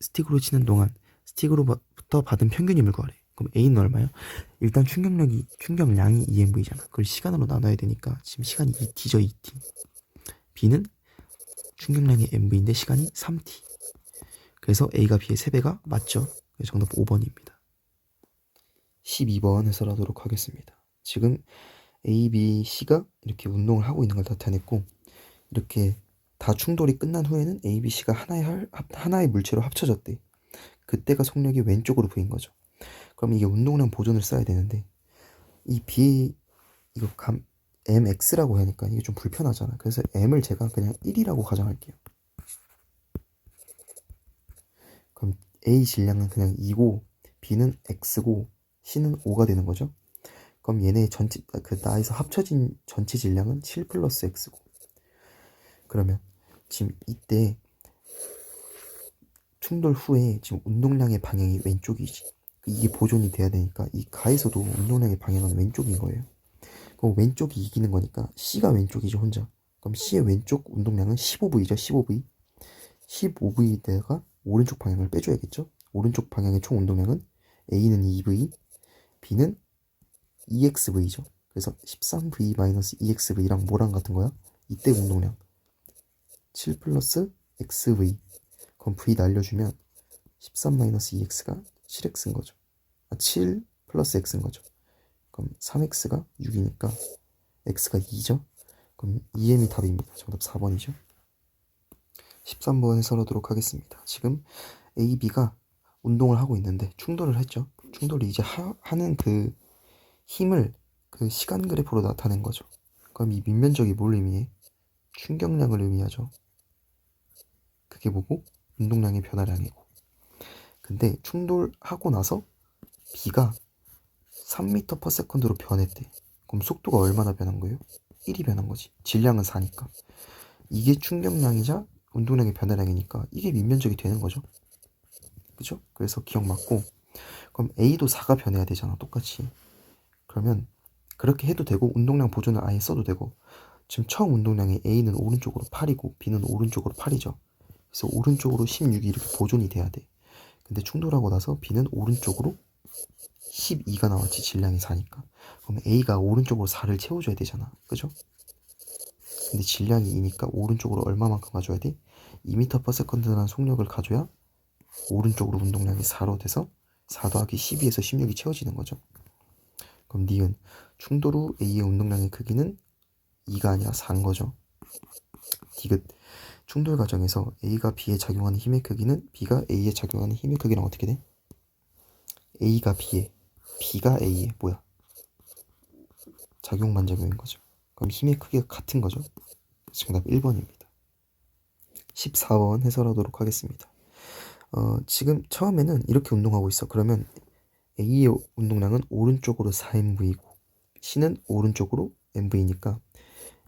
스틱으로 치는 동안 스틱으로부터 받은 평균 힘을 구하래. 그럼 A는 얼마야? 일단 충격량이 EMV잖아. 그걸 시간으로 나눠야 되니까 지금 시간이 2T죠, 2T. B는 충격량이 MV인데 시간이 3T. 그래서 A가 B의 3배가 맞죠? 그래서 정답 5번입니다. 12번 해설하도록 하겠습니다. 지금 A, B, C가 이렇게 운동을 하고 있는 걸 나타냈고 이렇게 다 충돌이 끝난 후에는 A, B, C가 하나의 물체로 합쳐졌대. 그때가 속력이 왼쪽으로 보인 거죠. 그럼 이게 운동량 보존을 써야 되는데 이 B 이거 MX라고 하니까 이게 좀 불편하잖아. 그래서 M을 제가 그냥 1이라고 가정할게요. 그럼 A 질량은 그냥 2고 B는 X고 C는 5가 되는 거죠. 그럼 얘네 나에서 합쳐진 전체 질량은 7 플러스 X고. 그러면 지금 이때 충돌 후에 지금 운동량의 방향이 왼쪽이지. 이게 보존이 돼야 되니까 이 가에서도 운동량의 방향은 왼쪽인 거예요. 그럼 왼쪽이 이기는 거니까 C가 왼쪽이죠, 혼자. 그럼 C의 왼쪽 운동량은 15V죠, 15V. 15V에다가 오른쪽 방향을 빼줘야겠죠. 오른쪽 방향의 총 운동량은 A는 2V, B는 EXV죠. 그래서 13V-EXV랑 뭐랑 같은 거야? 이때 운동량 7 플러스 XV. 그럼 V 날려주면 13-EX가 7X인 거죠. 7 플러스 X인 거죠. 그럼 3X가 6이니까 X가 2죠. 그럼 EM이 답입니다. 정답 4번이죠. 13번 해설하도록 하겠습니다. 지금 A, B가 운동을 하고 있는데 충돌을 했죠. 충돌을 이제 하는 그 힘을 그 시간 그래프로 나타낸 거죠. 그럼 이 밑면적이 뭘 의미해? 충격량을 의미하죠. 그게 뭐고? 운동량의 변화량이고. 근데 충돌하고 나서 B가 3m/s로 변했대. 그럼 속도가 얼마나 변한 거예요? 1이 변한 거지. 질량은 4니까. 이게 충격량이자 운동량의 변화량이니까 이게 밑면적이 되는 거죠. 그죠? 그래서 기억 맞고. 그럼 A도 4가 변해야 되잖아, 똑같이. 그러면 그렇게 해도 되고 운동량 보존을 아예 써도 되고 지금 처음 운동량이 A는 오른쪽으로 8이고 B는 오른쪽으로 8이죠. 그래서 오른쪽으로 16이 이렇게 보존이 돼야 돼. 근데 충돌하고 나서 B는 오른쪽으로 12가 나왔지, 질량이 4니까. 그럼 A가 오른쪽으로 4를 채워줘야 되잖아. 그죠? 근데 질량이 2니까 오른쪽으로 얼마만큼 가져야 돼? 2m/s라는 속력을 가져야 오른쪽으로 운동량이 4로 돼서 4 더하기 12에서 16이 채워지는 거죠. 그럼 니은 충돌 후 A의 운동량의 크기는 2가 아니라 4인 거죠. 디귿 충돌 과정에서 A가 B에 작용하는 힘의 크기는 B가 A에 작용하는 힘의 크기랑 어떻게 돼? A가 B에, B가 A에 뭐야? 작용 반작용인 거죠. 그럼 힘의 크기가 같은 거죠. 정답 1번입니다. 14번 해설하도록 하겠습니다. 지금 처음에는 이렇게 운동하고 있어. 그러면 A의 운동량은 오른쪽으로 4mv고 C는 오른쪽으로 mv니까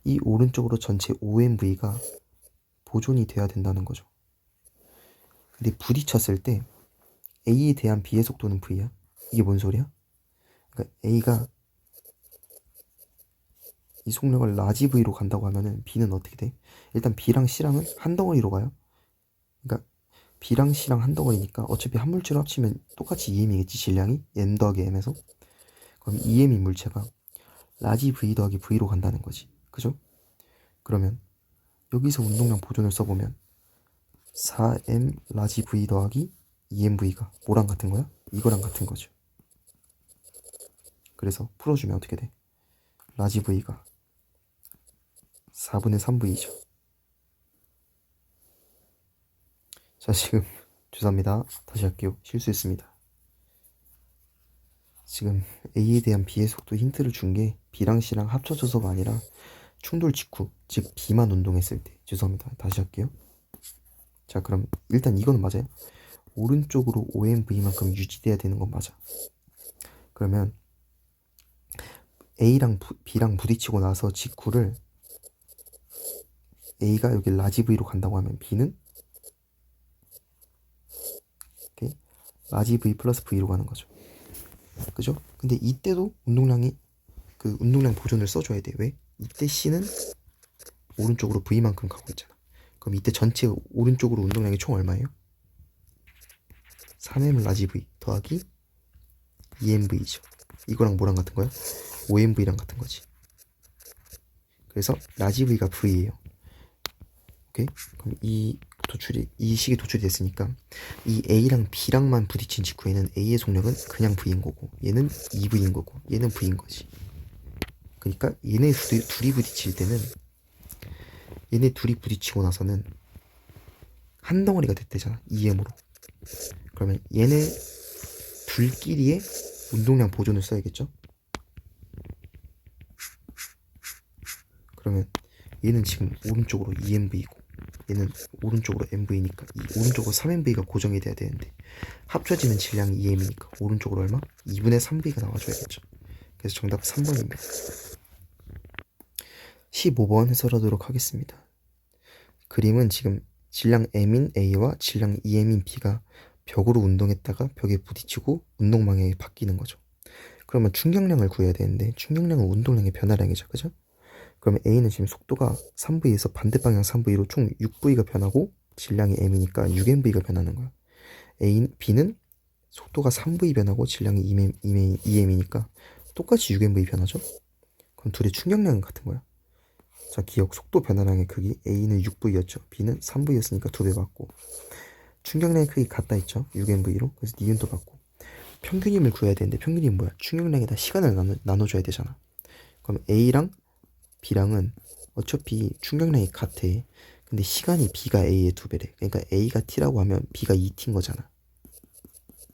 이 오른쪽으로 전체 5mv가 보존이 돼야 된다는 거죠. 근데 부딪혔을 때 A에 대한 B의 속도는 V야. 이게 뭔 소리야? 그러니까 A가 이 속력을 라지 V로 간다고 하면은 B는 어떻게 돼? 일단 B랑 C랑은 한 덩어리로 가요. 그러니까 B랑 C랑 한 덩어리니까 어차피 한 물체로 합치면 똑같이 2m이겠지, 질량이 m 더하기 m에서. 그럼 2m인 물체가 라지 V 더하기 V로 간다는 거지. 그죠? 그러면 여기서 운동량 보존을 써보면 4m 라지 V 더하기 2mv가 뭐랑 같은 거야? 이거랑 같은 거죠. 그래서 풀어주면 어떻게 돼? 라지 V가 4분의 3v죠. 자, 지금 죄송합니다. 다시 할게요. 실수했습니다. 지금 A에 대한 B의 속도 힌트를 준 게 B랑 C랑 합쳐져서가 아니라 충돌 직후, 즉 B만 운동했을 때. 죄송합니다. 다시 할게요. 자, 그럼 일단 이거는 맞아요. 오른쪽으로 5mv만큼 유지돼야 되는 건 맞아. 그러면 A랑 B랑 부딪히고 나서 직후를 A가 여기 라지 V로 간다고 하면 B는 이렇게 라지 V 플러스 V로 가는 거죠. 그죠? 근데 이때도 운동량이 그 운동량 보존을 써줘야 돼. 왜? 이때 C는 오른쪽으로 V만큼 가고 있잖아. 그럼 이때 전체 오른쪽으로 운동량이 총 얼마예요? 3m 라지 V 더하기 2mv죠. 이거랑 뭐랑 같은 거야? 5mv랑 같은 거지. 그래서 라지 V가 V예요. 오케이? 그럼 이 식이 도출이 됐으니까 이 A랑 B랑만 부딪힌 직후에는 A의 속력은 그냥 V인 거고 얘는 2V인 거고 얘는 V인 거지. 그러니까 얘네 둘이 부딪힐 때는 얘네 둘이 부딪히고 나서는 한 덩어리가 됐대잖아. 2m으로. 그러면 얘네 둘끼리의 운동량 보존을 써야겠죠? 그러면 얘는 지금 오른쪽으로 2mv이고 얘는 오른쪽으로 mv니까 이 오른쪽으로 3mv가 고정이 돼야 되는데 합쳐지는 질량이 2m이니까 오른쪽으로 얼마? 2분의 3v가 나와줘야겠죠. 그래서 정답 3번입니다. 15번 해설하도록 하겠습니다. 그림은 지금 질량 m인 A와 질량 2m인 B가 벽으로 운동했다가 벽에 부딪히고 운동 방향이 바뀌는 거죠. 그러면 충격량을 구해야 되는데 충격량은 운동량의 변화량이죠. 그죠? 그러면 A는 지금 속도가 3V에서 반대 방향 3V로 총 6V가 변하고 질량이 m이니까 6mV가 변하는 거야. B는 속도가 3V 변하고 질량이 2m이니까 똑같이 6mV 변하죠. 그럼 둘의 충격량은 같은 거야. 자, 기억 속도 변화량의 크기 A는 6V였죠. B는 3V였으니까 2배 받고 충격량의 크기 같다 했죠. 6mV로. 그래서 니은도 받고 평균임을 구해야 되는데 평균이 뭐야? 충격량에다 시간을 나눠줘야 되잖아. 그럼 A랑 B랑은 어차피 충격량이 같아. 근데 시간이 B가 A의 2배래. 그러니까 A가 T라고 하면 B가 2T인 거잖아.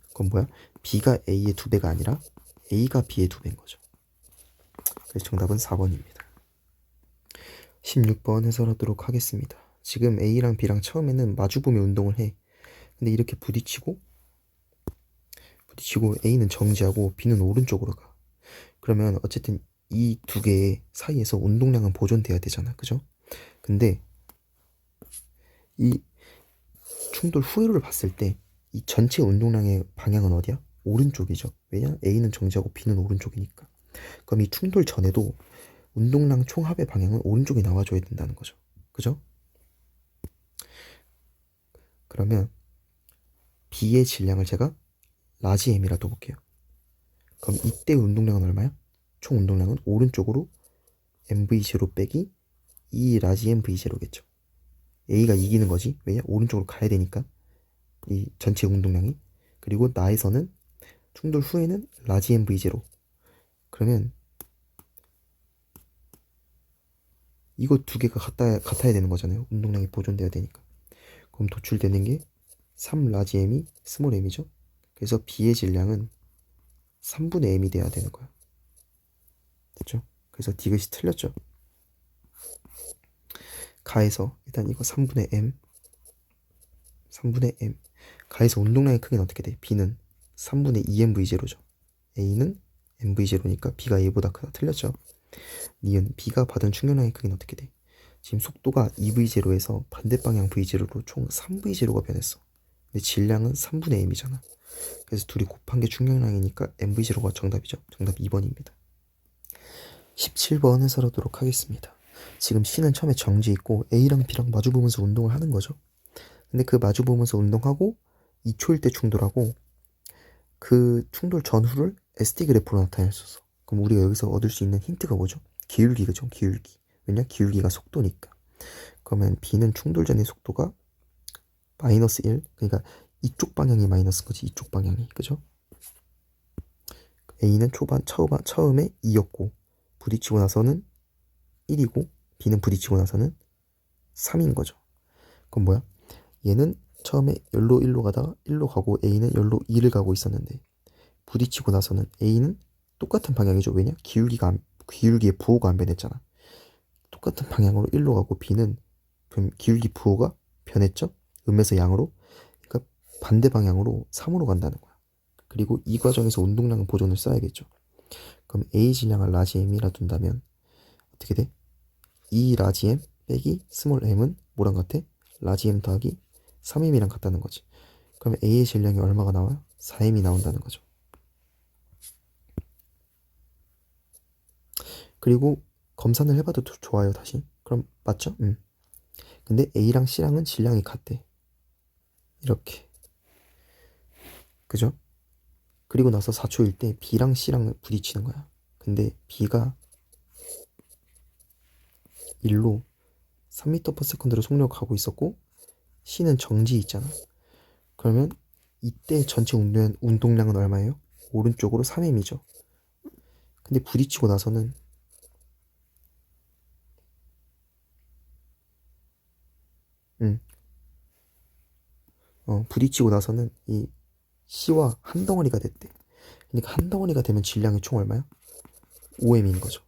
그건 뭐야? B가 A의 2배가 아니라 A가 B의 2배인 거죠. 그래서 정답은 4번입니다. 16번 해설하도록 하겠습니다. 지금 A랑 B랑 처음에는 마주보며 운동을 해. 근데 이렇게 부딪히고 A는 정지하고 B는 오른쪽으로 가. 그러면 어쨌든 이 두 개의 사이에서 운동량은 보존돼야 되잖아. 그죠? 근데 이 충돌 후를 봤을 때 이 전체 운동량의 방향은 어디야? 오른쪽이죠. 왜냐? A는 정지하고 B는 오른쪽이니까. 그럼 이 충돌 전에도 운동량 총합의 방향은 오른쪽이 나와줘야 된다는 거죠. 그죠? 그러면 B의 질량을 제가 라지 M이라 둬볼게요. 그럼 이때 운동량은 얼마야? 총 운동량은 오른쪽으로 MV0 빼기 2 라지 MV0겠죠. A가 이기는 거지. 왜냐? 오른쪽으로 가야 되니까. 이 전체 운동량이. 그리고 나에서는 충돌 후에는 라지 MV0. 그러면 이거 두 개가 같아야 되는 거잖아요. 운동량이 보존돼야 되니까. 그럼 도출되는 게 3 라지 M이 스몰 M이죠. 그래서 B의 질량은 3분의 M이 돼야 되는 거야. 됐죠? 그래서 디귿이 틀렸죠. 가해서 일단 이거 3분의 M 3분의 M 가해서 운동량의 크기는 어떻게 돼? B는 3분의 2MV0죠. A는 MV0니까 B가 A보다 크다. 틀렸죠? 니은 B가 받은 충격량의 크기는 어떻게 돼? 지금 속도가 2V0에서 반대 방향 V0로 총 3V0가 변했어. 근데 질량은 3분의 M이잖아. 그래서 둘이 곱한 게 충격량이니까 MV0가 정답이죠. 정답 2번입니다. 17번 해설하도록 하겠습니다. 지금 C는 처음에 정지 있고 A랑 B랑 마주보면서 운동을 하는 거죠. 근데 그 마주보면서 운동하고 2초일 때 충돌하고 그 충돌 전후를 SD 그래프로 나타냈었어. 그럼 우리가 여기서 얻을 수 있는 힌트가 뭐죠? 기울기죠. 기울기. 왜냐? 기울기가 속도니까. 그러면 B는 충돌 전의 속도가 마이너스 1. 그러니까 이쪽 방향이 마이너스인 거지. 이쪽 방향이. 그죠? A는 처음에 2였고 부딪히고 나서는 1이고 B는 부딪히고 나서는 3인 거죠. 그럼 뭐야? 얘는 처음에 열로 1로 가다가 1로 가고 A는 열로 2를 가고 있었는데 부딪히고 나서는 A는 똑같은 방향이죠. 왜냐? 기울기의 부호가 안 변했잖아. 똑같은 방향으로 1로 가고 B는 그럼 기울기 부호가 변했죠? 음에서 양으로. 그러니까 반대 방향으로 3으로 간다는 거야. 그리고 이 과정에서 운동량은 보존을 써야겠죠. 그럼 A 질량을 라지 M이라 둔다면 어떻게 돼? 2 라지 M 빼기 스몰 M은 뭐랑 같아? 라지 M 더하기 3M이랑 같다는 거지. 그러면 A의 질량이 얼마가 나와요? 4M이 나온다는 거죠. 그리고 검산을 해봐도 좋아요. 다시. 그럼 맞죠? 근데 A랑 C랑은 질량이 같대. 이렇게. 그죠? 그리고 나서 4초일 때 B랑 C랑 부딪히는 거야. 근데 B가 1로 3m/s로 속력을 가고 있었고 C는 정지 있잖아. 그러면 이때 전체 운동량은 얼마예요? 오른쪽으로 3M이죠. 근데 부딪히고 나서는 부딪히고 나서는 이 C와 한 덩어리가 됐대. 그러니까 한 덩어리가 되면 질량이 총 얼마야? 5M인 거죠.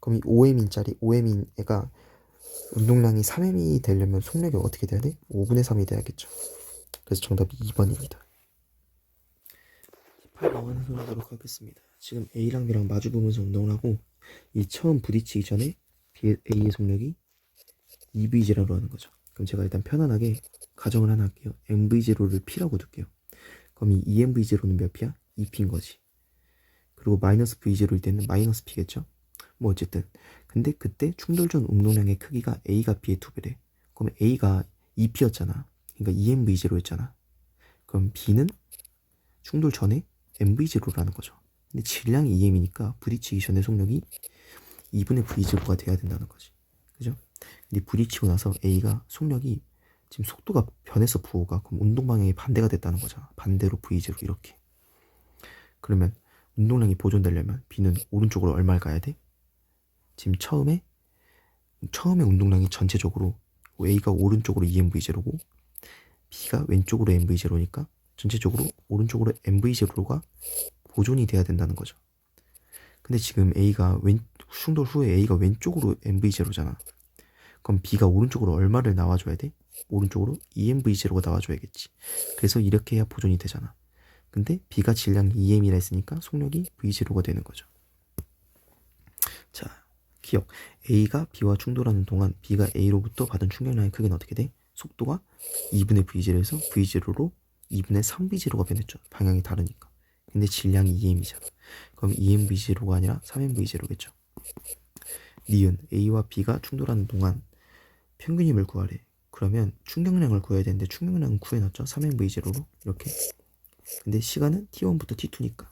그럼 이 5M인 애가 운동량이 3M이 되려면 속력이 어떻게 돼야 돼? 5분의 3이 돼야겠죠. 그래서 정답이 2번입니다. 18번 해설하도록 하겠습니다. 지금 A랑 B랑 마주보면서 운동을 하고 이 처음 부딪히기 전에 A의 속력이 2V0로 하는 거죠. 그럼 제가 일단 편안하게 가정을 하나 할게요. MV0를 P라고 둘게요. 그럼 이 EMV0는 몇 P야? 2P인 거지. 그리고 마이너스 V0일 때는 마이너스 P겠죠? 뭐 어쨌든 근데 그때 충돌 전 운동량의 크기가 A가 B의 2배래. 그럼 A가 2P였잖아. 그러니까 EMV0였잖아. 그럼 B는 충돌 전에 MV0라는 거죠. 근데 질량이 EM이니까 부딪히기 전에 속력이 2분의 V0가 돼야 된다는 거지. 그죠? 근데 부딪히고 나서 A가 속력이 지금 속도가 변해서 부호가 그럼 운동 방향이 반대가 됐다는 거잖아. 반대로 V0 이렇게. 그러면 운동량이 보존되려면 B는 오른쪽으로 얼마를 가야 돼? 지금 처음에 운동량이 전체적으로 A가 오른쪽으로 EMV0고 B가 왼쪽으로 MV0니까 전체적으로 오른쪽으로 MV0가 보존이 돼야 된다는 거죠. 근데 지금 충돌 후에 A가 왼쪽으로 MV0잖아. 그럼 B가 오른쪽으로 얼마를 나와줘야 돼? 오른쪽으로 EMV0가 나와줘야겠지. 그래서 이렇게 해야 보존이 되잖아. 근데 B가 질량이 EM이라 했으니까 속력이 V0가 되는 거죠. 자, 기억. A가 B와 충돌하는 동안 B가 A로부터 받은 충격량의 크기는 어떻게 돼? 속도가 2분의 V0에서 V0로 2분의 3V0가 변했죠. 방향이 다르니까. 근데 질량이 2M이잖아. 그럼 2MV0가 아니라 3MV0겠죠. 니은 A와 B가 충돌하는 동안 평균 힘을 구하래. 그러면 충격량을 구해야 되는데 충격량은 구해놨죠. 3mv0로 이렇게. 근데 시간은 t1부터 t2니까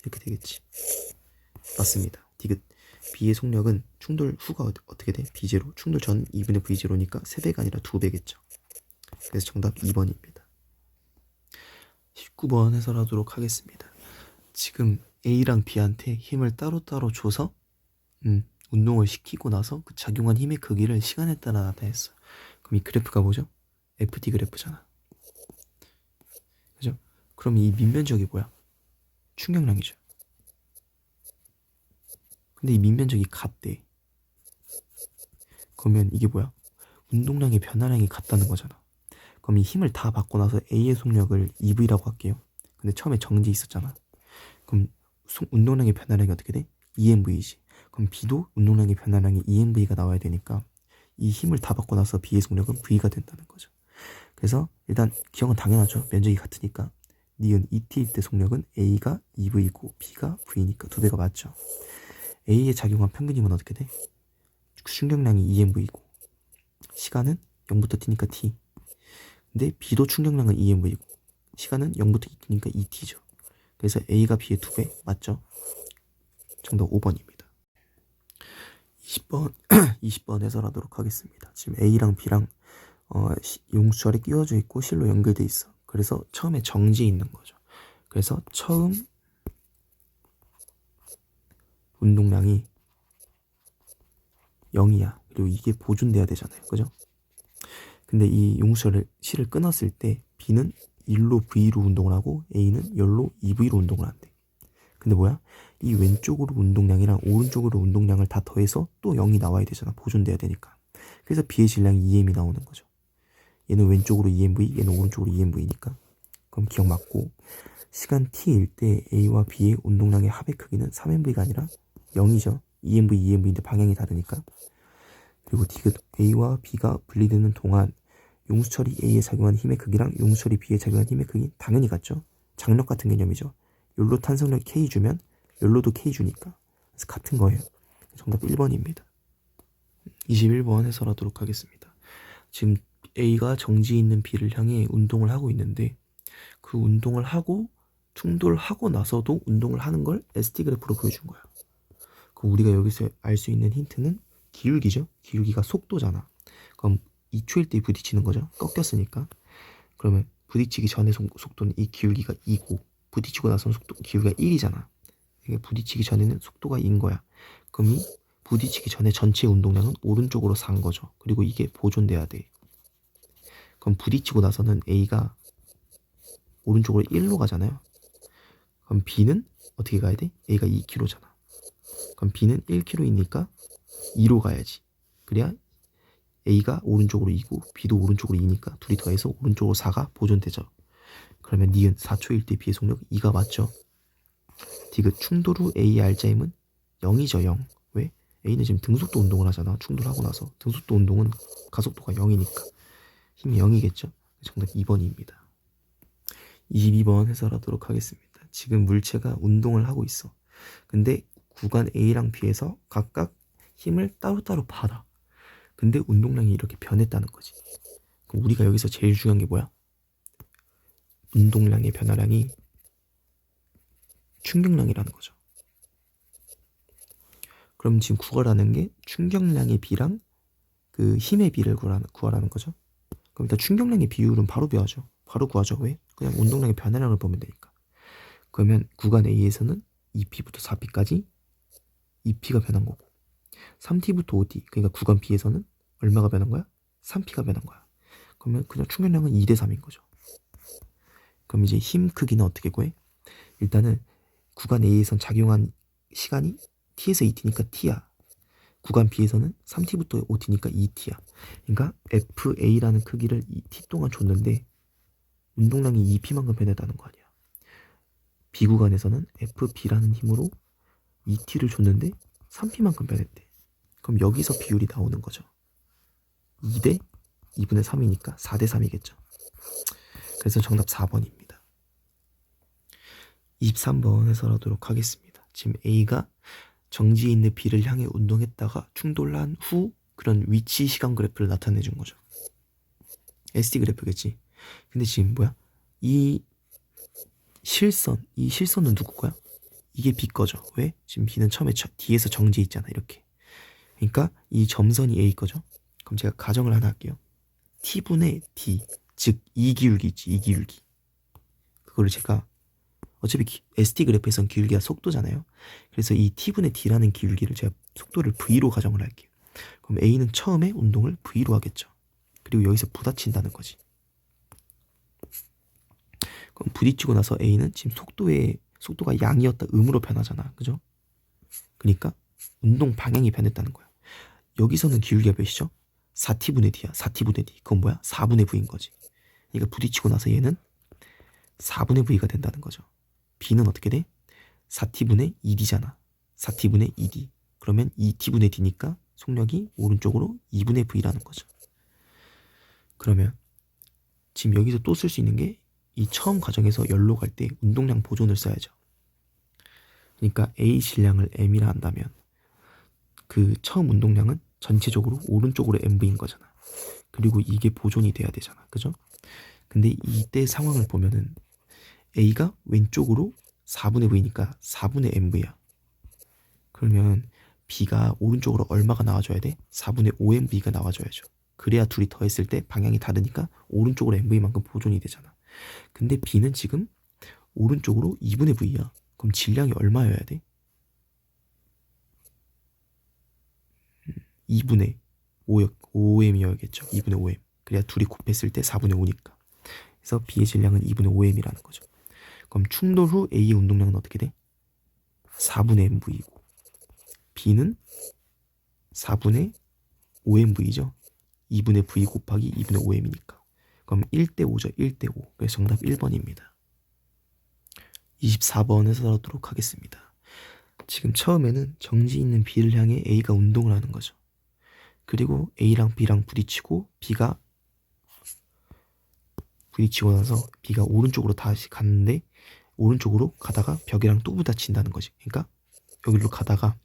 이렇게 되겠지. 맞습니다. 디귿. B의 속력은 충돌 후가 어떻게 돼? B0. 충돌 전 2분의 V0니까 3배가 아니라 2배겠죠. 그래서 정답 2번입니다. 19번 해설하도록 하겠습니다. 지금 A랑 B한테 힘을 따로따로 줘서 운동을 시키고 나서 그 작용한 힘의 크기를 시간에 따라 나타냈어. 그럼 이 그래프가 뭐죠? FT 그래프잖아. 그죠? 그럼 이 밑면적이 뭐야? 충격량이죠. 근데 이 밑면적이 같대. 그러면 이게 뭐야? 운동량의 변화량이 같다는 거잖아. 그럼 이 힘을 다 받고 나서 A의 속력을 EV라고 할게요. 근데 처음에 정지 있었잖아. 그럼 운동량의 변화량이 어떻게 돼? EMV지. 그럼 B도 운동량의 변화량이 EMV가 나와야 되니까 이 힘을 다 받고 나서 B의 속력은 V가 된다는 거죠. 그래서 일단 기억은 당연하죠. 면적이 같으니까. 니은 ET일 때 속력은 A가 EV고 B가 V니까 2배가 맞죠. A에 작용한 평균 힘은 어떻게 돼? 충격량이 EMV고 시간은 0부터 T니까 T. 근데 B도 충격량은 EMV고 시간은 0부터 T니까 ET죠. 그래서 A가 B의 2배 맞죠? 정답 5번입니다. 20번 20번 해설하도록 하겠습니다. 지금 A랑 B랑 용수철이 끼워져 있고 실로 연결돼 있어. 그래서 처음에 정지에 있는 거죠. 그래서 처음 운동량이 0이야. 그리고 이게 보존돼야 되잖아요. 그죠? 근데 이 용수철을 실을 끊었을 때 B는 1로 V로 운동을 하고 A는 열로 2V로 운동을 한대. 근데 뭐야? 이 왼쪽으로 운동량이랑 오른쪽으로 운동량을 다 더해서 또 0이 나와야 되잖아. 보존돼야 되니까. 그래서 B의 질량이 EM이 나오는 거죠. 얘는 왼쪽으로 EMV, 얘는 오른쪽으로 EMV니까. 그럼 기억 맞고 시간 t일 때 A와 B의 운동량의 합의 크기는 3mv가 아니라 0이죠. EMV, EMV인데 방향이 다르니까. 그리고 디귿 A와 B가 분리되는 동안 용수철이 A에 작용한 힘의 크기랑 용수철이 B에 작용한 힘의 크기 당연히 같죠. 장력 같은 개념이죠. 열로 탄성력 K 주면 열로도 K 주니까. 그래서 같은 거예요. 정답 1번입니다. 21번 해설하도록 하겠습니다. 지금 A가 정지에 있는 B를 향해 운동을 하고 있는데 그 운동을 하고 충돌하고 나서도 운동을 하는 걸 ST 그래프로 보여준 거야. 그럼 우리가 여기서 알 수 있는 힌트는 기울기죠. 기울기가 속도잖아. 그럼 2초일 때 부딪히는 거죠. 꺾였으니까. 그러면 부딪히기 전의 속도는 이 기울기가 2고 부딪히고 나서는 기울기가 1이잖아. 이게 부딪히기 전에는 속도가 2인 거야. 그럼 이 부딪히기 전에 전체 운동량은 오른쪽으로 산 거죠. 그리고 이게 보존돼야 돼. 그럼 부딪히고 나서는 A가 오른쪽으로 1로 가잖아요. 그럼 B는 어떻게 가야 돼? A가 2km잖아. 그럼 B는 1km이니까 2로 가야지. 그래야 A가 오른쪽으로 2고 B도 오른쪽으로 2니까 둘이 더해서 오른쪽으로 4가 보존되죠. 그러면 니은 4초일 때 B의 속력 2가 맞죠. 디귿 충돌 후 A의 R자임은 0이죠. 0. 왜? A는 지금 등속도 운동을 하잖아. 충돌하고 나서. 등속도 운동은 가속도가 0이니까 힘이 0이겠죠. 정답 2번입니다. 22번 해설하도록 하겠습니다. 지금 물체가 운동을 하고 있어. 근데 구간 A랑 B에서 각각 힘을 따로따로 받아. 근데 운동량이 이렇게 변했다는 거지. 그럼 우리가 여기서 제일 중요한 게 뭐야? 운동량의 변화량이 충격량이라는 거죠. 그럼 지금 구하라는 게 충격량의 B랑 그 힘의 B를 구하라는 거죠. 그럼 일단 충격량의 비율은 바로 배워죠. 바로 구하죠. 왜? 그냥 운동량의 변화량을 보면 되니까. 그러면 구간 A에서는 2P부터 4P까지 2P가 변한 거고 3T부터 5T 그러니까 구간 B에서는 얼마가 변한 거야? 3P가 변한 거야. 그러면 그냥 충격량은 2대 3인 거죠. 그럼 이제 힘 크기는 어떻게 구해? 일단은 구간 A에선 작용한 시간이 T에서 2T니까 T야. 구간 B에서는 3T부터 5T니까 2T야. 그러니까 FA라는 크기를 2T 동안 줬는데 운동량이 2P만큼 변했다는 거 아니야. B 구간에서는 FB라는 힘으로 2T를 줬는데 3P만큼 변했대. 그럼 여기서 비율이 나오는 거죠. 2대 2분의 3이니까 4대 3이겠죠. 그래서 정답 4번입니다. 23번 해설하도록 하겠습니다. 지금 A가 정지에 있는 B를 향해 운동했다가 충돌한 후 그런 위치 시간 그래프를 나타내 준 거죠. SD 그래프겠지. 근데 지금 뭐야? 이 실선은 누구 거야? 이게 B 거죠. 왜? 지금 B는 처음에 D에서 정지해 있잖아. 이렇게. 그러니까 이 점선이 A 거죠. 그럼 제가 가정을 하나 할게요. T분의 D, 즉 이 기울기 있지. 이 기울기. 그거를 제가 어차피 ST 그래프에선 기울기가 속도잖아요. 그래서 이 T분의 D라는 기울기를 제가 속도를 V로 가정을 할게요. 그럼 A는 처음에 운동을 V로 하겠죠. 그리고 여기서 부딪힌다는 거지. 그럼 부딪히고 나서 A는 지금 속도가 양이었다 음으로 변하잖아. 그죠? 그러니까 운동 방향이 변했다는 거야. 여기서는 기울기가 몇이죠? 4T분의 D야. 4T분의 D. 그건 뭐야? 4분의 V인 거지. 그러니까 부딪히고 나서 얘는 4분의 V가 된다는 거죠. B는 어떻게 돼? 4T분의 2D잖아. 4T분의 2D. 그러면 2T분의 D니까 속력이 오른쪽으로 2분의 V라는 거죠. 그러면 지금 여기서 또 쓸 수 있는 게 이 처음 과정에서 열로 갈 때 운동량 보존을 써야죠. 그러니까 A 질량을 M이라 한다면 그 처음 운동량은 전체적으로 오른쪽으로 MV인 거잖아. 그리고 이게 보존이 돼야 되잖아. 그죠? 근데 이때 상황을 보면은 A가 왼쪽으로 4분의 V니까 4분의 MV야. 그러면 B가 오른쪽으로 얼마가 나와줘야 돼? 4분의 5MV가 나와줘야죠. 그래야 둘이 더했을 때 방향이 다르니까 오른쪽으로 MV만큼 보존이 되잖아. 근데 B는 지금 오른쪽으로 2분의 V야. 그럼 질량이 얼마여야 돼? 2분의 5M이어야겠죠. 2분의 5M. 그래야 둘이 곱했을 때 4분의 5니까. 그래서 B의 질량은 2분의 5M이라는 거죠. 그럼 충돌 후 A의 운동량은 어떻게 돼? 4분의 MV이고 B는 4분의 5MV죠. 2분의 V 곱하기 2분의 5M이니까. 그럼 1대 5죠. 1대 5. 그래서 정답 1번입니다. 24번에서 다루도록 하겠습니다. 지금 처음에는 정지 있는 B를 향해 A가 운동을 하는 거죠. 그리고 A랑 B랑 부딪히고 B가 부딪히고 나서 B가 오른쪽으로 다시 갔는데 오른쪽으로 가다가 벽이랑 또 부딪힌다는 거지. 그러니까 여기로 가다가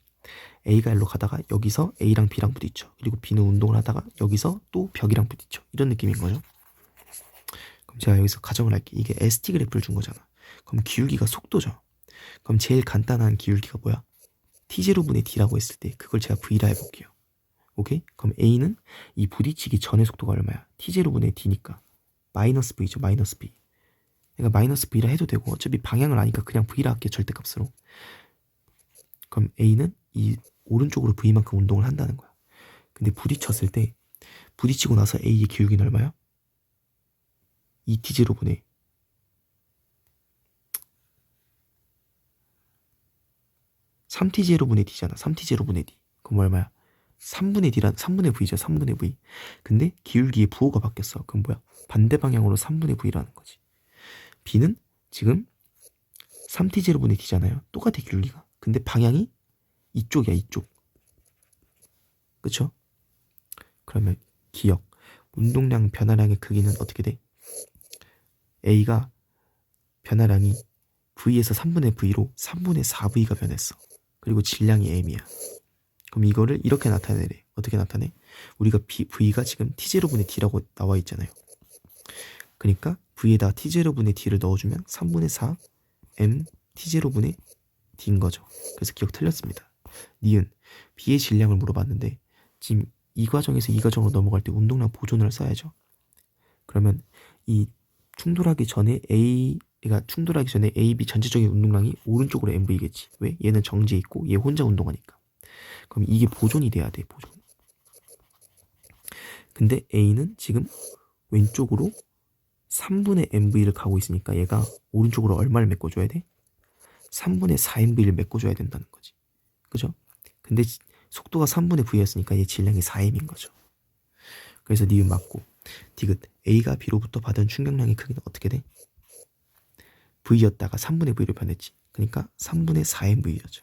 A가 일로 가다가 여기서 A랑 B랑 부딪혀. 그리고 B는 운동을 하다가 여기서 또 벽이랑 부딪혀. 이런 느낌인 거죠. 그럼 제가 여기서 가정을 할게. 이게 ST 그래프를 준 거잖아. 그럼 기울기가 속도죠. 그럼 제일 간단한 기울기가 뭐야? T0분의 D라고 했을 때 그걸 제가 V라 해볼게요. 오케이? 그럼 A는 이 부딪히기 전의 속도가 얼마야? T0분의 D니까 마이너스 V죠. 마이너스 V. 그러니까 마이너스 V라 해도 되고 어차피 방향을 아니까 그냥 V라 할게. 절대값으로. 그럼 A는 이 오른쪽으로 V만큼 운동을 한다는 거야. 근데 부딪혔을 때 부딪히고 나서 A의 기울기는 얼마야? 2T0분의 3T0분의 D잖아. 3T0분의 D. 그럼 얼마야? 3분의 V죠. 3분의 V. 근데 기울기의 부호가 바뀌었어. 그럼 뭐야? 반대 방향으로 3분의 V라는 거지. B는 지금 3T0분의 D잖아요. 똑같아 기울기가. 근데 방향이 이쪽이야. 이쪽. 그쵸? 그러면 기억. 운동량 변화량의 크기는 어떻게 돼? A가 변화량이 V에서 3분의 V로 3분의 4V가 변했어. 그리고 질량이 M이야. 그럼 이거를 이렇게 나타내래. 어떻게 나타내? 우리가 V가 지금 T0분의 D라고 나와 있잖아요. 그러니까 V에다 T0분의 D를 넣어주면 3분의 4 M T0분의 D인 거죠. 그래서 기억 틀렸습니다. 니은 B의 질량을 물어봤는데 지금 이 과정에서 이 과정으로 넘어갈 때 운동량 보존을 써야죠. 그러면 이 충돌하기 전에 A, B 전체적인 운동량이 오른쪽으로 MV겠지. 왜? 얘는 정지해 있고 얘 혼자 운동하니까. 그럼 이게 보존이 돼야 돼. 보존. 근데 A는 지금 왼쪽으로 3분의 MV를 가고 있으니까 얘가 오른쪽으로 얼마를 메꿔줘야 돼? 3분의 4MV를 메꿔줘야 된다는 거지. 그죠? 근데 속도가 3분의 V였으니까 얘 질량이 4M인 거죠. 그래서 니은 맞고 디귿 A가 B로부터 받은 충격량의 크기는 어떻게 돼? V였다가 3분의 V로 변했지. 그러니까 3분의 4MV였죠.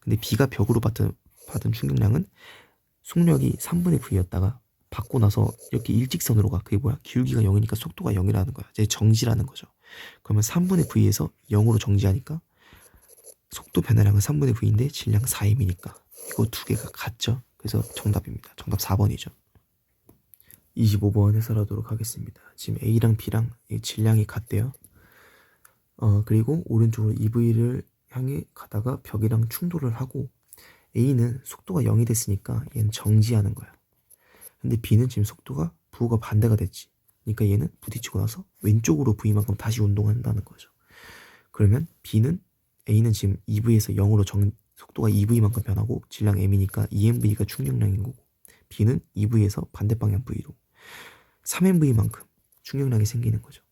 근데 B가 벽으로 받은 충격량은 속력이 3분의 V였다가 받고 나서 이렇게 일직선으로 가. 그게 뭐야? 기울기가 0이니까 속도가 0이라는 거야. 이제 정지라는 거죠. 그러면 3분의 V에서 0으로 정지하니까 속도 변화량은 3분의 V인데 질량 4m이니까 이거 두 개가 같죠? 그래서 정답입니다. 정답 4번이죠. 25번 해설하도록 하겠습니다. 지금 A랑 B랑 질량이 같대요. 그리고 오른쪽으로 EV를 향해 가다가 벽이랑 충돌을 하고 A는 속도가 0이 됐으니까 얘는 정지하는 거야. 근데 B는 지금 속도가 부호가 반대가 됐지. 그러니까 얘는 부딪히고 나서 왼쪽으로 V만큼 다시 운동한다는 거죠. 그러면 A는 지금 EV에서 0으로 속도가 EV만큼 변하고 질량 M이니까 EMV가 충격량인 거고 B는 EV에서 반대 방향 V로 3MV만큼 충격량이 생기는 거죠.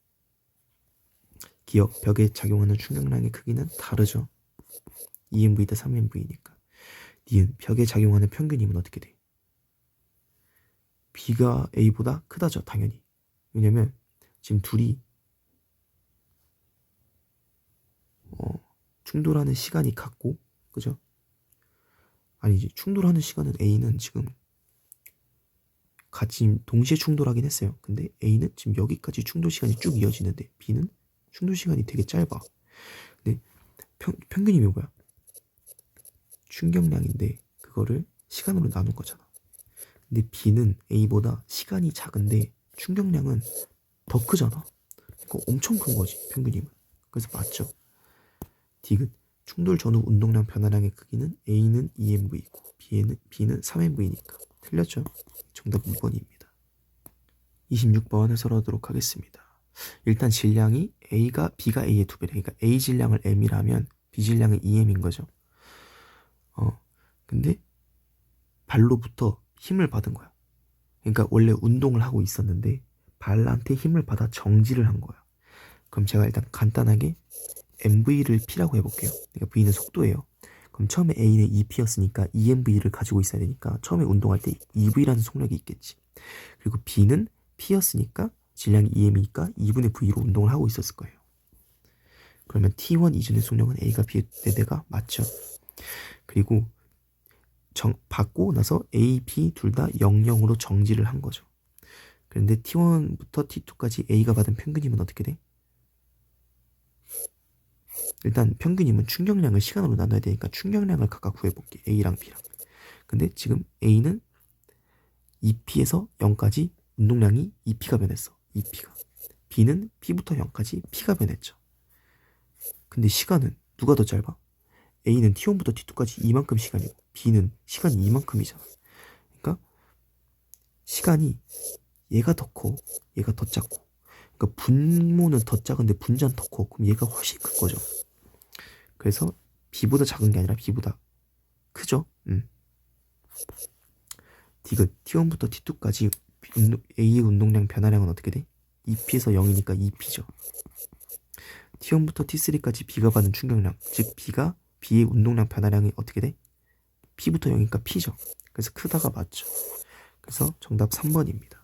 기억, 벽에 작용하는 충격량의 크기는 다르죠. EMV 대 3MV니까. 니은, 벽에 작용하는 평균 힘은 어떻게 돼? B가 A보다 크다죠, 당연히. 왜냐면 지금 둘이 충돌하는 시간이 같고, 그죠? 아니지, 충돌하는 시간은 A는 지금 같이 동시에 충돌하긴 했어요. 근데 A는 지금 여기까지 충돌 시간이 쭉 이어지는데 B는 충돌 시간이 되게 짧아. 근데 평균 힘이 뭐야? 충격량인데 그거를 시간으로 나눈 거잖아. 근데 B는 A보다 시간이 작은데 충격량은 더 크잖아. 그거 엄청 큰 거지, 평균 힘은. 그래서 맞죠. D은 충돌 전후 운동량 변화량의 크기는 A는 2MV이고 B는 3MV니까 틀렸죠. 정답 2번입니다. 26번 해설하도록 하겠습니다. 일단 질량이 B가 A의 2배래. 그러니까 A 질량을 M이라면 B 질량은 2M인 거죠. 근데 발로부터 힘을 받은 거야. 그러니까 원래 운동을 하고 있었는데 발한테 힘을 받아 정지를 한 거야. 그럼 제가 일단 간단하게 MV를 P라고 해볼게요. 그러니까 V는 속도예요. 그럼 처음에 A는 2P였으니까 2MV를 가지고 있어야 되니까 처음에 운동할 때 2V라는 속력이 있겠지. 그리고 B는 P였으니까 질량이 2M이니까 2분의 V로 운동을 하고 있었을 거예요. 그러면 T1 이전의 속력은 A가 B의 4배가 맞죠. 그리고 받고 나서 A, B 둘 다 0,0으로 정지를 한 거죠. 그런데 T1부터 T2까지 A가 받은 평균 힘은 어떻게 돼? 일단 평균 힘은 충격량을 시간으로 나눠야 되니까 충격량을 각각 구해볼게. A랑 B랑. 근데 지금 A는 2P에서 0까지 운동량이 2P가 변했어. 2P가. B는 P부터 0까지 P가 변했죠. 근데 시간은 누가 더 짧아? A는 T1부터 T2까지 이만큼 시간이고 B는 시간이 이만큼이잖아. 그러니까 시간이 얘가 더 커, 얘가 더 작고. 그러니까 분모는 더 작은데 분자는 더 커. 그럼 얘가 훨씬 큰 거죠. 그래서 B보다 작은 게 아니라 B보다 크죠. D가 T1부터 T2까지 A의 운동량 변화량은 어떻게 돼? 2P에서 0이니까 2P죠. T1부터 T3까지 B가 받은 충격량, 즉 B의 운동량 변화량이 어떻게 돼? P부터 0이니까 P죠. 그래서 크다가 맞죠. 그래서 정답 3번입니다.